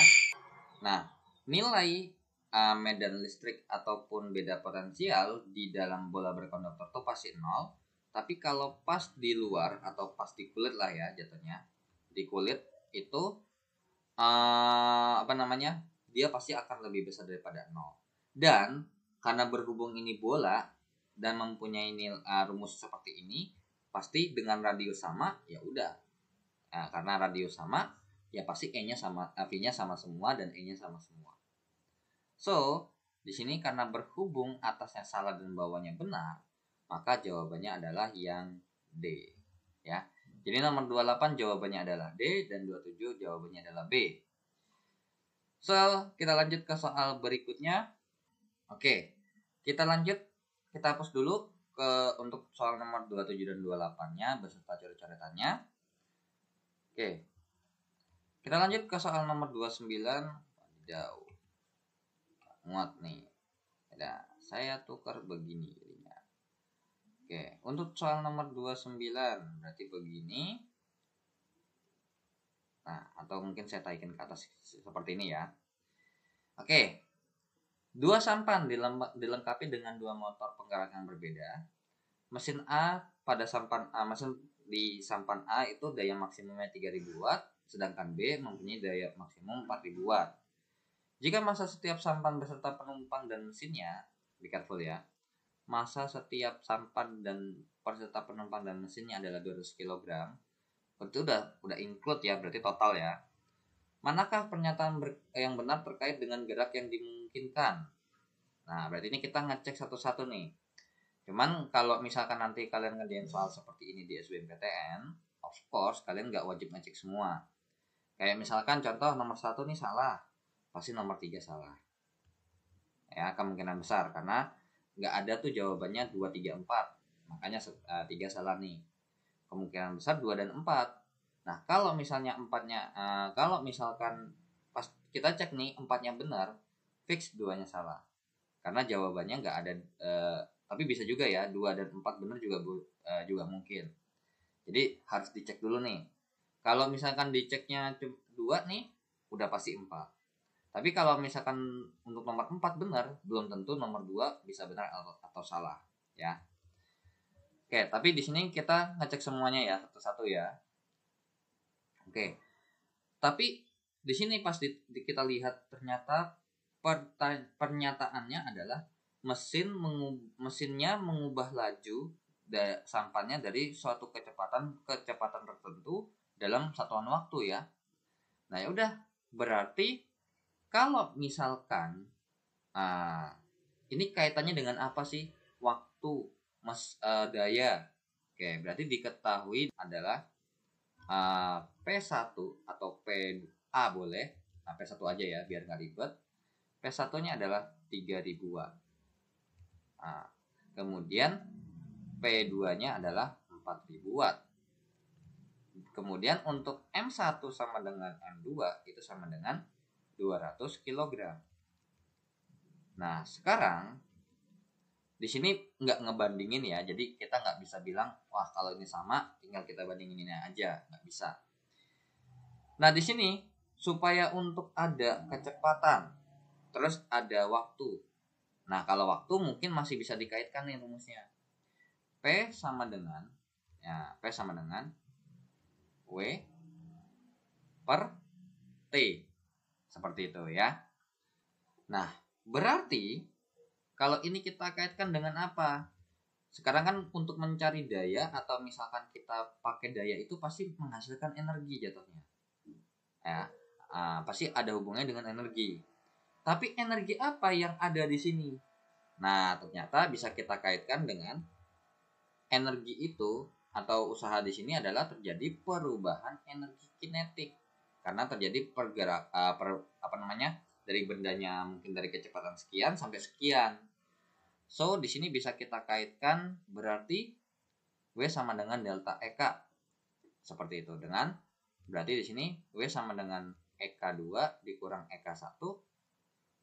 Nah, nilai medan listrik ataupun beda potensial di dalam bola berkonduktor itu pasti nol. Tapi kalau pas di luar atau pas di kulit lah ya jatuhnya, di kulit itu dia pasti akan lebih besar daripada nol. Dan karena berhubung ini bola dan mempunyai rumus seperti ini, pasti dengan radius sama ya udah. Nah, karena radius sama ya pasti E-nya sama, V-nya sama semua dan E-nya sama semua. So, di sini karena berhubung atasnya salah dan bawahnya benar, maka jawabannya adalah yang D. Ya. Jadi nomor 28 jawabannya adalah D dan 27 jawabannya adalah B. So, kita lanjut ke soal berikutnya. Oke, kita lanjut. Kita hapus dulu untuk soal nomor 27 dan 28-nya beserta coret-coretannya. Oke. Kita lanjut ke soal nomor 29. Jauh. Muat nih. Nah, saya tukar begini jadinya. Oke, untuk soal nomor 29 berarti begini. Nah, atau mungkin saya taikin ke atas seperti ini ya. Oke. Dua sampan dilengkapi dengan dua motor penggerak yang berbeda. Mesin A pada sampan A, mesin di sampan A itu daya maksimumnya 3000 watt, sedangkan B mempunyai daya maksimum 4000 watt. Jika massa setiap sampan beserta penumpang dan mesinnya, be careful ya. Massa setiap sampan dan beserta penumpang dan mesinnya adalah 200 kg. Itu udah include ya, berarti total ya. Manakah pernyataan yang benar terkait dengan gerak yang dimungkinkan? Nah, berarti ini kita ngecek satu-satu nih. Cuman kalau misalkan nanti kalian ngerjain soal seperti ini di SBMPTN, of course kalian nggak wajib ngecek semua. Kayak misalkan contoh nomor 1 nih salah, pasti nomor 3 salah. Ya, kemungkinan besar karena nggak ada tuh jawabannya 2, 3, 4. Makanya 3 salah nih. Kemungkinan besar 2 dan 4. Nah, kalau misalnya 4-nya kalau misalkan pas kita cek nih 4-nya benar, fix 2-nya salah. Karena jawabannya nggak ada tapi bisa juga ya 2 dan 4 benar juga mungkin. Jadi harus dicek dulu nih. Kalau misalkan diceknya 2 nih, udah pasti 4. Tapi kalau misalkan untuk nomor 4 benar, belum tentu nomor 2 bisa benar atau salah, ya. Oke, tapi di sini kita ngecek semuanya ya, satu-satu ya. Oke. Tapi di sini pas kita lihat ternyata pernyataannya adalah mesinnya mengubah laju sampannya dari suatu kecepatan tertentu dalam satuan waktu ya. Nah, ya udah, berarti kalau misalkan ini kaitannya dengan apa sih? Waktu, daya. Oke, berarti diketahui adalah P1 atau PA boleh. Nah, P1 aja ya biar nggak ribet. P1-nya adalah 3000 watt. Nah, kemudian P2-nya adalah 4000 watt. Kemudian untuk M1 sama dengan M2 itu sama dengan 200 kg. Nah, sekarang di sini nggak ngebandingin ya, jadi kita nggak bisa bilang, wah kalau ini sama tinggal kita bandingin ini aja, nggak bisa. Nah, di sini supaya untuk ada kecepatan, terus ada waktu. Nah, kalau waktu mungkin masih bisa dikaitkan nih rumusnya. P sama dengan W per T. Seperti itu ya. Nah, berarti kalau ini kita kaitkan dengan apa? Sekarang kan untuk mencari daya atau misalkan kita pakai daya itu pasti menghasilkan energi jatuhnya. Ya, pasti ada hubungannya dengan energi. Tapi energi apa yang ada di sini? Nah, ternyata bisa kita kaitkan dengan energi itu atau usaha di sini adalah terjadi perubahan energi kinetik karena terjadi dari bendanya mungkin dari kecepatan sekian sampai sekian. So di sini bisa kita kaitkan berarti W sama dengan delta EK seperti itu, dengan berarti di sini W sama dengan EK2 dikurang EK1,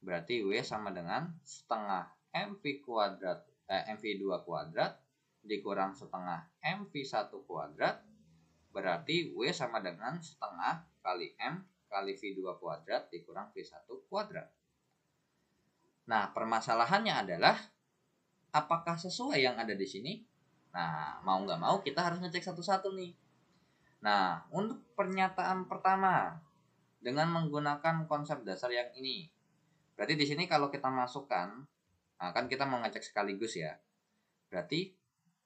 berarti W sama dengan setengah MV kuadrat MV2 kuadrat dikurang setengah MV1 kuadrat, berarti W sama dengan setengah kali M kali V2 kuadrat dikurang V1 kuadrat. Nah, permasalahannya adalah apakah sesuai yang ada di sini? Nah, mau nggak mau kita harus ngecek satu-satu nih. Nah, untuk pernyataan pertama dengan menggunakan konsep dasar yang ini. Berarti di sini kalau kita masukkan, nah kan kita mau ngecek sekaligus ya. Berarti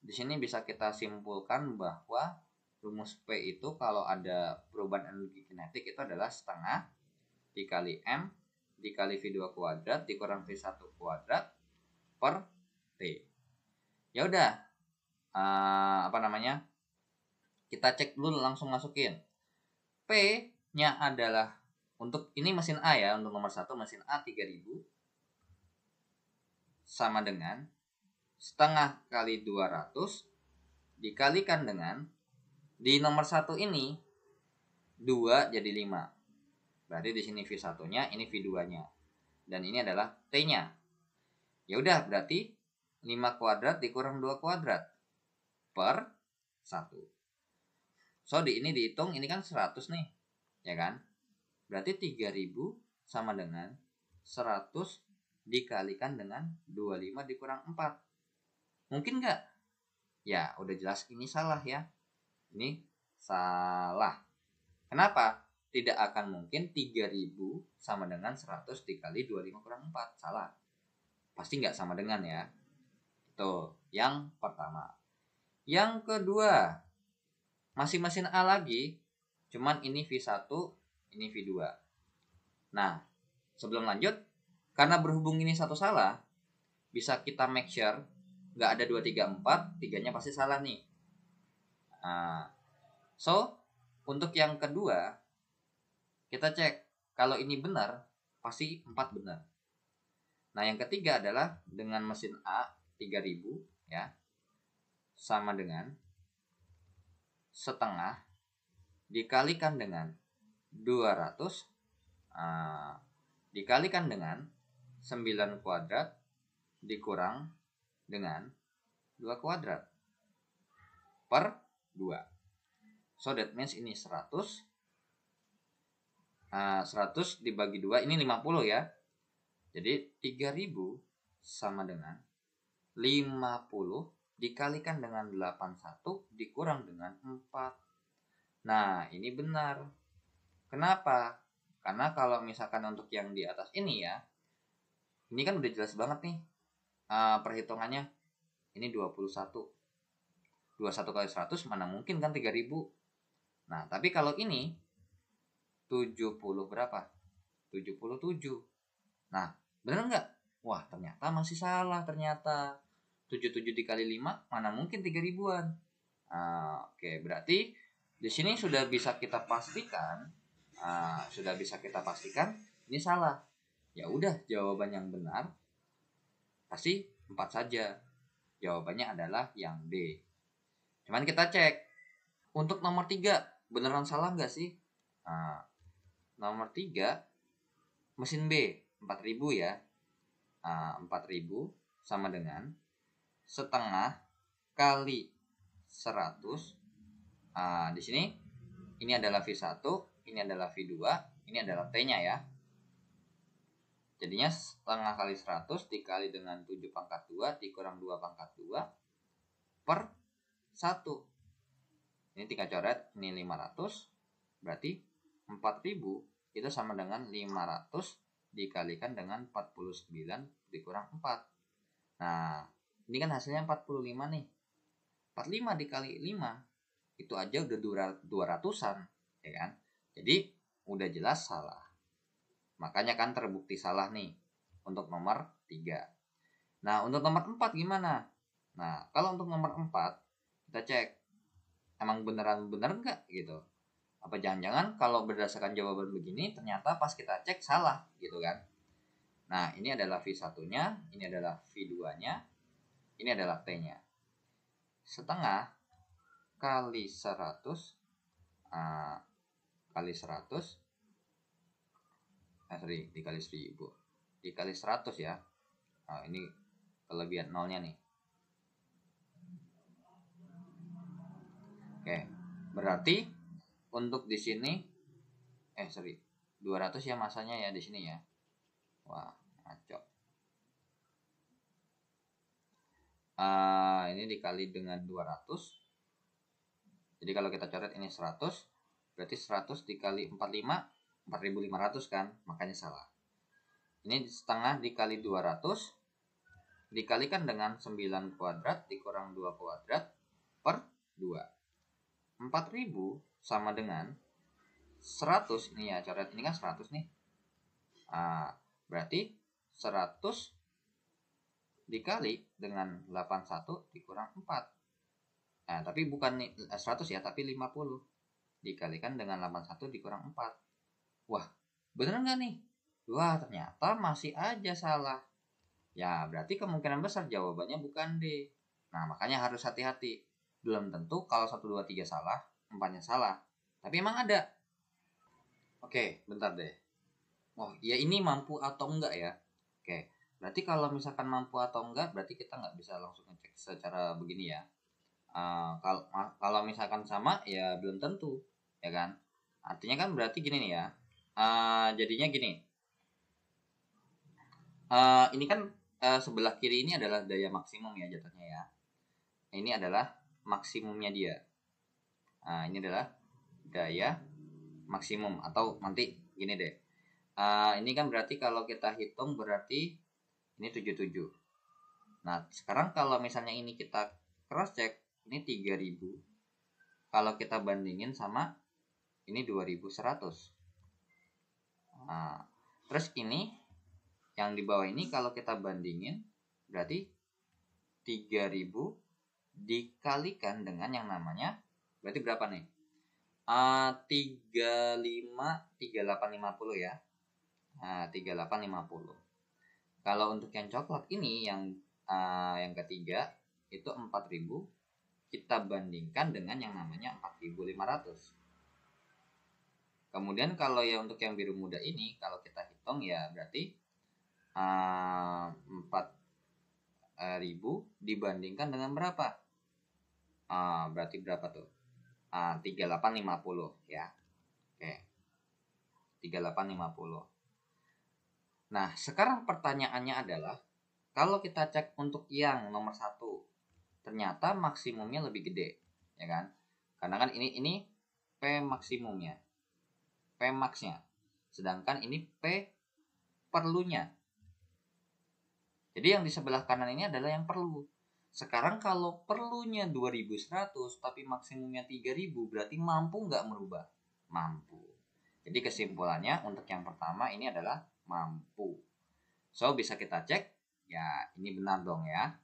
di sini bisa kita simpulkan bahwa rumus P itu kalau ada perubahan energi kinetik itu adalah setengah dikali M dikali V2 kuadrat dikurang V1 kuadrat per T. Ya udah, kita cek dulu, langsung masukin. P-nya adalah untuk ini mesin A ya, untuk nomor 1 mesin A 3000 sama dengan setengah kali 200 dikalikan dengan, di nomor 1 ini 2 jadi 5. Berarti di sini V1-nya, ini V2-nya. Dan ini adalah T-nya. Ya udah, berarti 5 kuadrat dikurang 2 kuadrat per 1. So di ini dihitung, ini kan 100 nih. Ya kan? Berarti 3000 sama dengan 100 dikalikan dengan 25 dikurang 4. Mungkin nggak? Ya, udah jelas ini salah ya. Ini salah. Kenapa? Tidak akan mungkin 3000 sama dengan 100 dikali 25 kurang 4. Salah. Pasti nggak sama dengan ya. Itu yang pertama. Yang kedua, masih mesin A lagi, cuman ini V1, ini V2. Nah, sebelum lanjut, karena berhubung ini satu salah, bisa kita make sure nggak ada 2, 3, 4, 3-nya pasti salah nih. So, untuk yang kedua, kita cek. Kalau ini benar, pasti 4 benar. Nah, yang ketiga adalah dengan mesin A 3000 ya, sama dengan setengah dikalikan dengan 200 dikalikan dengan 9 kuadrat dikurang dengan 2 kuadrat per 2. So that means ini 100 dibagi 2, ini 50 ya. Jadi 3000 sama dengan 50 dikalikan dengan 81 dikurang dengan 4. Nah, ini benar. Kenapa? Karena kalau misalkan untuk yang di atas ini ya, ini kan udah jelas banget nih perhitungannya. Ini 21 kali 100 mana mungkin kan 3000. Nah, tapi kalau ini 70 berapa? 77. Nah, bener nggak? Wah, ternyata masih salah ternyata. 77 dikali 5 mana mungkin 3000-an. Oke, berarti di sini sudah bisa kita pastikan ini salah. Ya udah, jawaban yang benar pasti 4 saja. Jawabannya adalah yang B. Cuman kita cek untuk nomor 3 beneran salah nggak sih? Nomor 3 mesin B 4000 ya. 4000 sama dengan setengah kali 100. Di sini ini adalah V1, ini adalah V2, ini adalah T-nya ya. Jadinya setengah kali 100 dikali dengan 7 pangkat 2 dikurang 2 pangkat 2 per 1. Ini 3 coret, ini 500. Berarti 4000 itu sama dengan 500 dikalikan dengan 49 dikurang 4. Nah, ini kan hasilnya 45 nih. 45 dikali 5 itu aja udah 200-an, ya kan? Jadi udah jelas salah. Makanya kan terbukti salah nih untuk nomor 3. Nah, untuk nomor 4 gimana? Nah, kalau untuk nomor 4 kita cek emang beneran bener nggak gitu. Apa jangan-jangan kalau berdasarkan jawaban begini ternyata pas kita cek salah gitu kan. Nah, ini adalah V1-nya, ini adalah V2-nya, ini adalah T-nya. Setengah kali 100 kali 100 dikali 1000 dikali 100 ya. Ini kelebihan nolnya nih. Oke, berarti untuk di sini 200 ya masanya ya di sini ya. Wah, ngaco. Ini dikali dengan 200. Jadi kalau kita coret ini 100, berarti 100 dikali 45, 4500 kan, makanya salah. Ini setengah dikali 200 dikalikan dengan 9 kuadrat dikurang 2 kuadrat per 2. 4000 sama dengan 100, ini ya coret ini kan 100 nih. Berarti 100 dikali dengan 81 dikurang 4. Tapi bukan 100 ya, tapi 50 dikalikan dengan 81 dikurang 4. Wah, bener nggak nih? Wah, ternyata masih aja salah. Ya, berarti kemungkinan besar jawabannya bukan D. Nah, makanya harus hati-hati. Belum tentu kalau 1, 2, 3 salah, 4-nya salah. Tapi emang ada. Oke, bentar deh. Oh, ya ini mampu atau enggak ya? Oke, berarti kalau misalkan mampu atau enggak, berarti kita nggak bisa langsung ngecek secara begini ya. Kalau misalkan sama, ya belum tentu, ya kan? Artinya kan berarti gini nih ya. Jadinya gini. Ini kan sebelah kiri ini adalah daya maksimum ya jatuhnya ya. Ini adalah maksimumnya dia. Ini adalah daya maksimum, atau nanti gini deh. Ini kan berarti kalau kita hitung berarti ini 77. Nah, sekarang kalau misalnya ini kita cross check, ini 3000. Kalau kita bandingin sama ini 2100. Terus ini yang di bawah ini kalau kita bandingin berarti 3000 dikalikan dengan yang namanya berarti berapa nih? 3850 ya. 3850. Kalau untuk yang coklat ini yang ketiga itu 4000 kita bandingkan dengan yang namanya 4500. Kemudian kalau ya untuk yang biru muda ini kalau kita hitung ya berarti 4000 dibandingkan dengan berapa? Berarti berapa tuh? 3850 ya. Oke. 3850. Nah, sekarang pertanyaannya adalah kalau kita cek untuk yang nomor 1 ternyata maksimumnya lebih gede, ya kan? Karena kan ini P maksimumnya. P maxnya. Sedangkan ini P perlunya. Jadi yang di sebelah kanan ini adalah yang perlu. Sekarang kalau perlunya 2100 tapi maksimumnya 3000 berarti mampu nggak merubah? Mampu. Jadi kesimpulannya untuk yang pertama ini adalah mampu. So bisa kita cek, ya ini benar dong ya.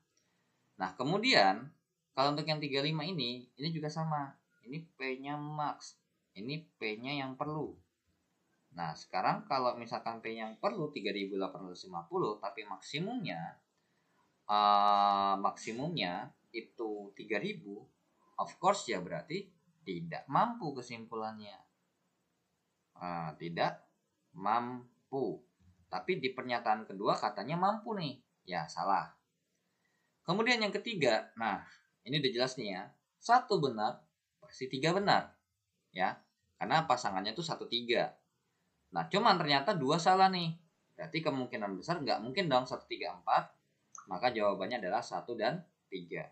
Nah kemudian kalau untuk yang 35 ini juga sama. Ini P-nya max, ini P-nya yang perlu. Nah sekarang kalau misalkan P yang perlu 3850 tapi maksimumnya itu 3000, of course ya berarti tidak mampu kesimpulannya. Tidak mampu. Tapi di pernyataan kedua katanya mampu nih. Ya salah. Kemudian yang ketiga, nah ini udah jelas nih ya. 1 benar pasti 3 benar. Ya, karena pasangannya tuh 1, 3. Nah cuman ternyata 2 salah nih. Berarti kemungkinan besar nggak mungkin dong 1, 3, 4. Maka jawabannya adalah 1 dan 3.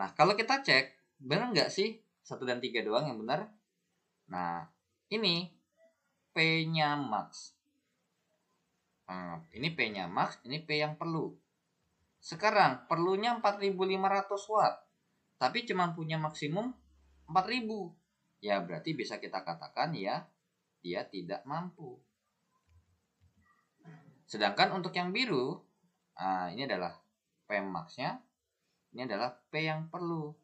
Nah kalau kita cek, benar nggak sih 1 dan 3 doang yang benar? Nah ini P-nya max. Ini P-nya max, ini P yang perlu. Sekarang perlunya 4500 watt. Tapi cuma punya maksimum 4000. Ya berarti bisa kita katakan ya dia tidak mampu. Sedangkan untuk yang biru, ini adalah P max-nya, ini adalah P yang perlu.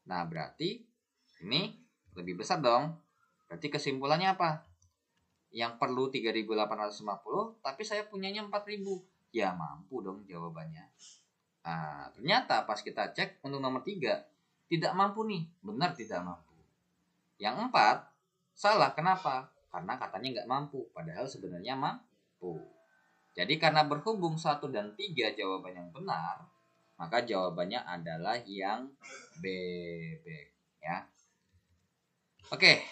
Nah berarti ini lebih besar dong. Berarti kesimpulannya apa? yang perlu 3.850, tapi saya punyanya 4.000. Ya mampu dong jawabannya. Nah, ternyata pas kita cek untuk nomor 3 tidak mampu nih, benar tidak mampu. Yang 4 salah, kenapa? Karena katanya nggak mampu, padahal sebenarnya mampu. Jadi karena berhubung 1 dan 3 jawaban yang benar, maka jawabannya adalah yang bebek ya. Oke,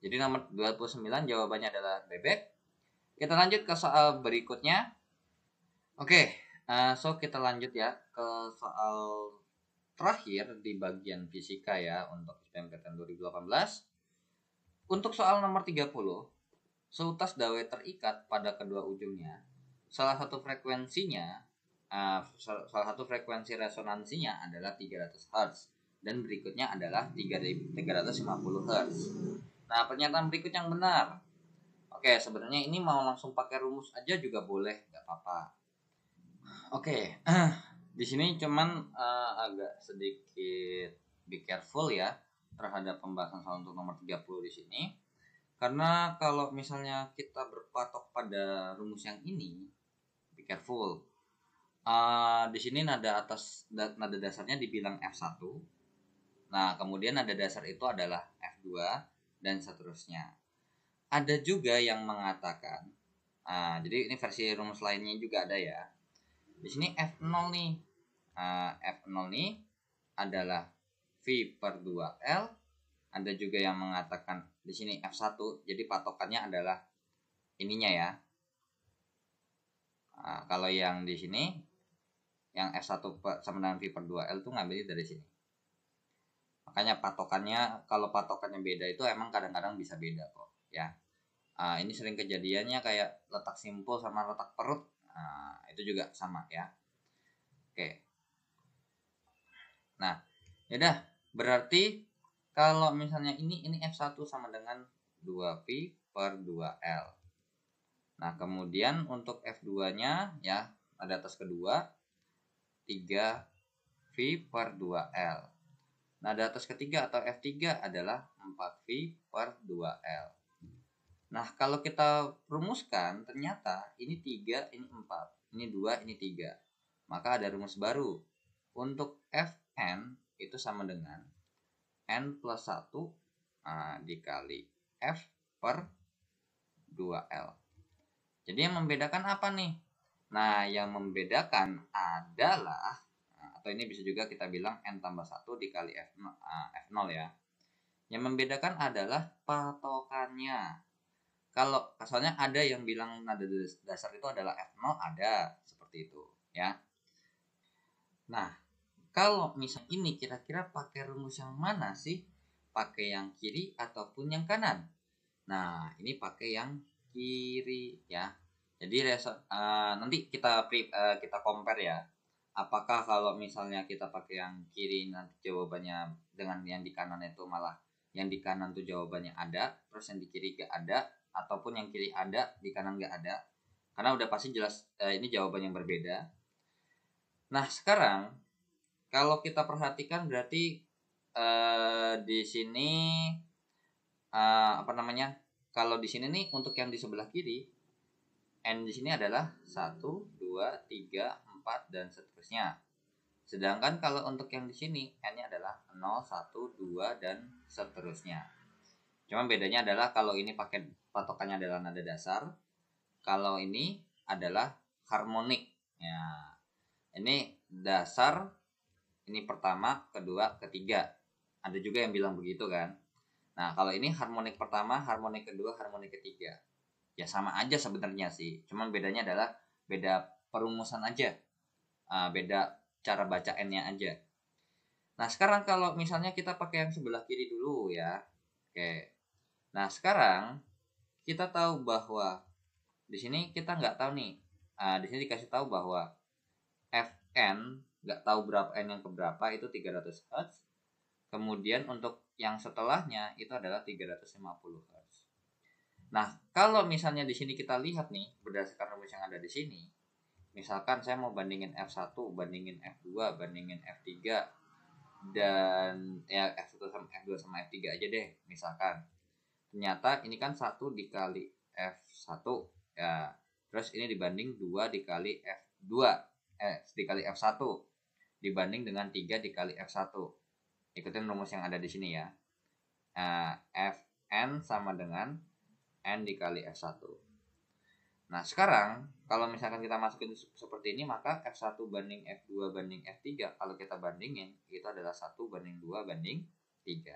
jadi nomor 29 jawabannya adalah bebek. Kita lanjut ke soal berikutnya. Oke, so kita lanjut ya ke soal terakhir di bagian fisika ya untuk SBMPTN 2018. Untuk soal nomor 30, seutas dawai terikat pada kedua ujungnya, salah satu frekuensi resonansinya adalah 300 Hz dan berikutnya adalah 350 Hz. Nah, pernyataan berikut yang benar. Oke, sebenarnya ini mau langsung pakai rumus aja juga boleh, nggak apa-apa. Oke, di sini cuman agak sedikit be careful ya terhadap pembahasan soal untuk nomor 30 di sini. Karena kalau misalnya kita berpatok pada rumus yang ini, be careful. Di sini nada dasarnya dibilang F1. Nah, kemudian nada dasar itu adalah F2 dan seterusnya. Ada juga yang mengatakan, jadi ini versi rumus lainnya juga ada ya. Di sini F0 nih. F0 nih adalah V per 2L. Ada juga yang mengatakan di sini F1, jadi patokannya adalah ininya ya. Kalau yang di sini yang F1 sama dengan V per 2L itu ngambilnya dari sini. Makanya patokannya, kalau patokannya beda itu emang kadang-kadang bisa beda kok ya. Ini sering kejadiannya kayak letak simpul sama letak perut. Itu juga sama ya. Oke. Nah, yaudah, berarti kalau misalnya ini F1 sama dengan 2V per 2L. Nah, kemudian untuk F2-nya ya, ada atas kedua 3V per 2L. Nah, di atas ketiga atau F3 adalah 4V per 2L. Nah, kalau kita rumuskan, ternyata ini 3, ini 4, ini 2, ini 3. Maka ada rumus baru. Untuk Fn itu sama dengan N plus 1 dikali F per 2L. Jadi yang membedakan apa nih? Nah, yang membedakan adalah, atau ini bisa juga kita bilang N tambah 1 dikali F0 ya. Yang membedakan adalah patokannya. Kalau asalnya ada yang bilang nada dasar itu adalah F0, ada seperti itu ya. Nah, kalau misalnya ini kira-kira pakai rumus yang mana sih? Pakai yang kiri ataupun yang kanan? Nah, ini pakai yang kiri ya. Jadi nanti kita compare ya. Apakah kalau misalnya kita pakai yang kiri nanti jawabannya dengan yang di kanan itu malah yang di kanan tuh jawabannya ada, terus yang di kiri gak ada, ataupun yang kiri ada, di kanan gak ada. Karena udah pasti jelas ini jawaban yang berbeda. Nah, sekarang kalau kita perhatikan berarti di sini kalau di sini nih untuk yang di sebelah kiri N di sini adalah 1, 2, 3, 4 dan seterusnya. Sedangkan kalau untuk yang di sini N-nya adalah 0, 1, 2 dan seterusnya. Cuma bedanya adalah kalau ini pakai patokannya adalah nada dasar, kalau ini adalah harmonik. Ya. Ini dasar, ini pertama, kedua, ketiga. Ada juga yang bilang begitu kan. Nah, kalau ini harmonik pertama, harmonik kedua, harmonik ketiga. Ya sama aja sebenarnya sih. Cuman bedanya adalah beda perumusan aja. Beda cara baca N-nya aja. Nah, sekarang kalau misalnya kita pakai yang sebelah kiri dulu ya. Oke. Nah, sekarang kita tahu bahwa di sini kita nggak tahu nih. Di sini dikasih tahu bahwa Fn nggak tahu berapa N yang keberapa itu 300 Hz. Kemudian untuk yang setelahnya itu adalah 350 Hz. Nah, kalau misalnya di sini kita lihat nih berdasarkan rumus yang ada di sini, misalkan saya mau bandingin F1, bandingin F2, bandingin F3 dan ya F1 sama F2 sama F3 aja deh misalkan. Ternyata ini kan 1 dikali F1 ya. Terus ini dibanding 2 dikali F2 dikali F1 dibanding dengan 3 dikali F1. Ikutin rumus yang ada di sini ya. Fn sama dengan N dikali F1. Nah sekarang kalau misalkan kita masukin seperti ini, maka F1 banding F2 banding F3 kalau kita bandingin itu adalah 1 banding 2 banding 3.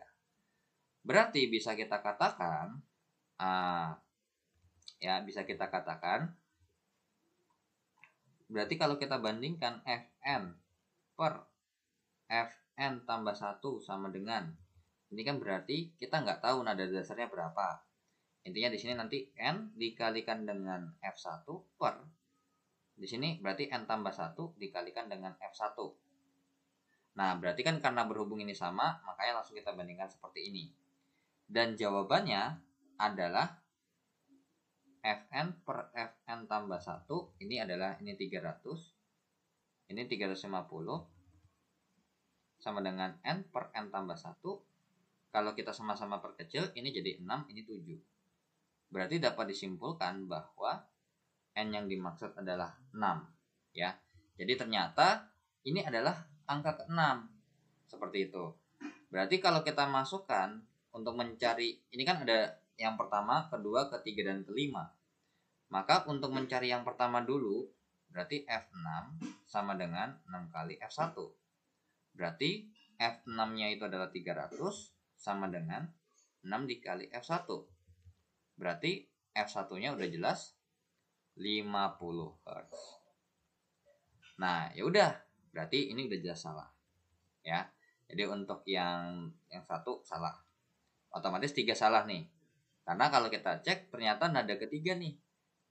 Berarti bisa kita katakan bisa kita katakan berarti kalau kita bandingkan Fn per Fn tambah 1 sama dengan, ini kan berarti kita nggak tahu nada dasarnya berapa. Intinya di sini nanti N dikalikan dengan F1 per, di sini berarti N tambah 1 dikalikan dengan F1. Nah berarti kan karena berhubung ini sama, makanya langsung kita bandingkan seperti ini. Dan jawabannya adalah Fn per Fn tambah 1, ini adalah ini 300, ini 350, sama dengan N per N tambah 1. Kalau kita sama-sama perkecil, ini jadi 6, ini 7. Berarti dapat disimpulkan bahwa N yang dimaksud adalah 6 ya. Jadi ternyata ini adalah angka ke-6. Seperti itu. Berarti kalau kita masukkan untuk mencari, ini kan ada yang pertama, kedua, ketiga, dan kelima. Maka untuk mencari yang pertama dulu, berarti F6 sama dengan 6 kali F1. Berarti F6-nya itu adalah 300 sama dengan 6 dikali F1. Berarti F1-nya udah jelas 50 Hz. Nah, ya udah, berarti ini udah jelas salah. Ya. Jadi untuk yang satu salah. Otomatis 3 salah nih. Karena kalau kita cek ternyata nada ketiga nih.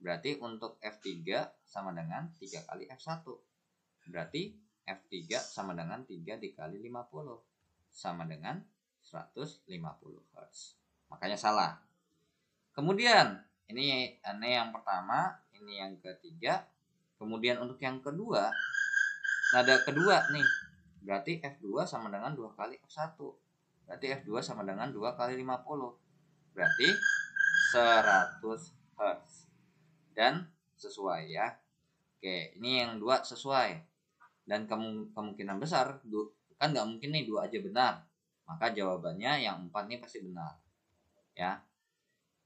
Berarti untuk F3 sama dengan 3 kali F1. Berarti F3 sama dengan 3 dikali 50 sama dengan 150 Hz. Makanya salah. Kemudian ini yang pertama, ini yang ketiga. Kemudian untuk yang kedua, nada kedua nih, berarti F2 sama dengan 2 kali F1. Berarti F2 sama dengan 2 kali 50. Berarti 100 Hz. Dan sesuai ya. Oke, ini yang 2 sesuai. Dan kemungkinan besar, kan nggak mungkin nih 2 aja benar. Maka jawabannya yang 4 nih pasti benar. Ya.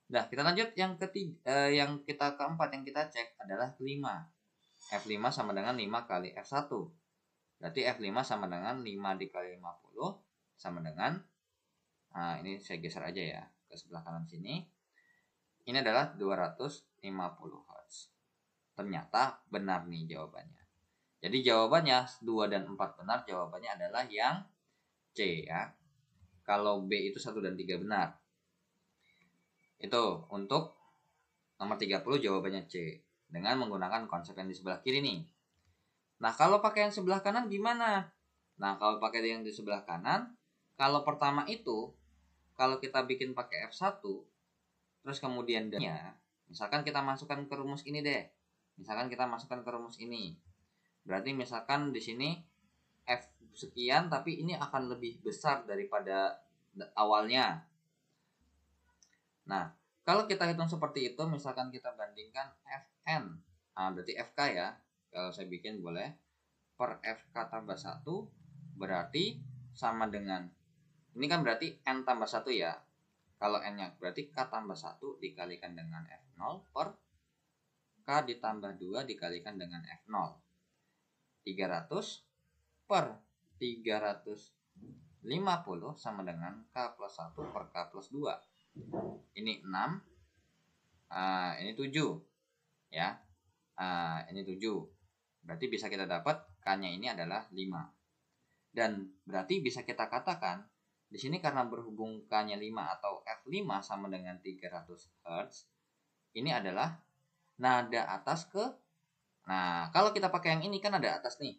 Nah, kita lanjut yang ketiga, yang keempat yang kita cek adalah kelima. F5 sama dengan 5 kali F1. Berarti F5 sama dengan 5 dikali 50 sama dengan, ini saya geser aja ya ke sebelah kanan sini. Ini adalah 250 Hz. Ternyata benar nih jawabannya. Jadi jawabannya 2 dan 4 benar, jawabannya adalah yang C ya. Kalau B itu 1 dan 3 benar. Itu untuk nomor 30 jawabannya C. Dengan menggunakan konsep yang di sebelah kiri nih. Nah kalau pakai yang sebelah kanan gimana? Nah kalau pakai yang di sebelah kanan, kalau pertama itu, kalau kita bikin pakai F1, terus kemudian misalkan kita masukkan ke rumus ini deh. Misalkan kita masukkan ke rumus ini. Berarti misalkan di sini F sekian, tapi ini akan lebih besar daripada awalnya. Nah, kalau kita hitung seperti itu, misalkan kita bandingkan Fn, berarti Fk ya, kalau saya bikin boleh, per Fk tambah 1, berarti sama dengan, ini kan berarti N tambah 1 ya, kalau N-nya berarti K tambah 1 dikalikan dengan F0 per K ditambah 2 dikalikan dengan F0. 300 per 350 sama dengan K plus 1 per K plus 2. Ini 6, ini 7 ya, ini 7. Berarti bisa kita dapat K-nya ini adalah 5. Dan berarti bisa kita katakan di sini karena berhubung K-nya 5 atau F5 sama dengan 300 Hz, ini adalah nada atas ke. Nah, kalau kita pakai yang ini kan nada atas nih.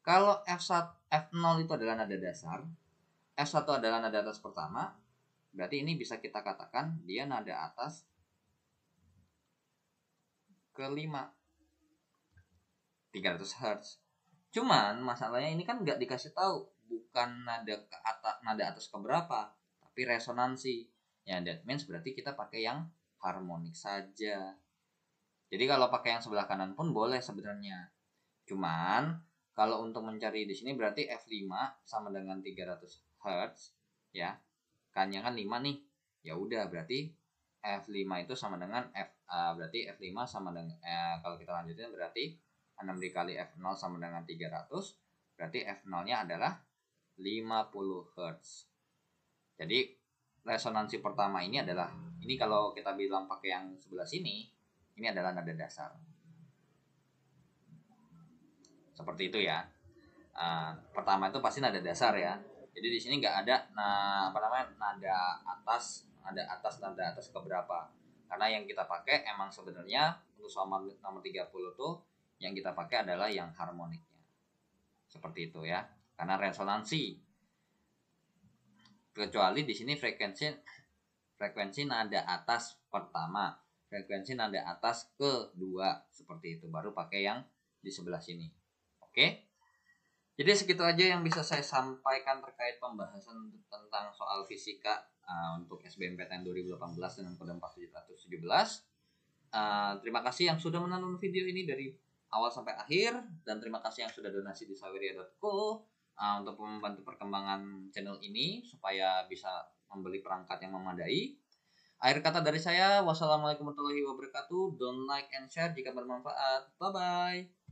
Kalau F0 itu adalah nada dasar, F1 adalah nada atas pertama, berarti ini bisa kita katakan dia nada atas ke-5, 300 Hz. Cuman masalahnya ini kan nggak dikasih tahu, bukan nada ke atas, nada atas ke berapa, tapi resonansi. Ya, that means berarti kita pakai yang harmonik saja. Jadi kalau pakai yang sebelah kanan pun boleh sebenarnya. Cuman kalau untuk mencari di sini berarti F5 sama dengan 300 Hz ya. Kan-nya kan 5 nih. Ya udah berarti F5 itu sama dengan berarti F5 sama dengan kalau kita lanjutin berarti 6 dikali F0 sama dengan 300, berarti F0-nya adalah 50 Hz. Jadi resonansi pertama ini adalah, ini kalau kita bilang pakai yang sebelah sini, ini adalah nada dasar. Seperti itu ya. Pertama itu pasti nada dasar ya. Jadi di sini nggak ada nada atas, nada atas keberapa. Karena yang kita pakai emang sebenarnya untuk soal nomor 30 tuh yang kita pakai adalah yang harmoniknya. Seperti itu ya. Karena resonansi. Kecuali di sini frekuensi nada atas pertama, frekuensi nada atas kedua, seperti itu baru pakai yang di sebelah sini. Oke. Jadi segitu aja yang bisa saya sampaikan terkait pembahasan tentang soal fisika untuk SBMPTN 2018 dengan kode 4717. Terima kasih yang sudah menonton video ini dari awal sampai akhir, dan terima kasih yang sudah donasi di saweria.co untuk membantu perkembangan channel ini supaya bisa membeli perangkat yang memadai. Akhir kata dari saya, wassalamualaikum warahmatullahi wabarakatuh. Don't like and share jika bermanfaat. Bye bye.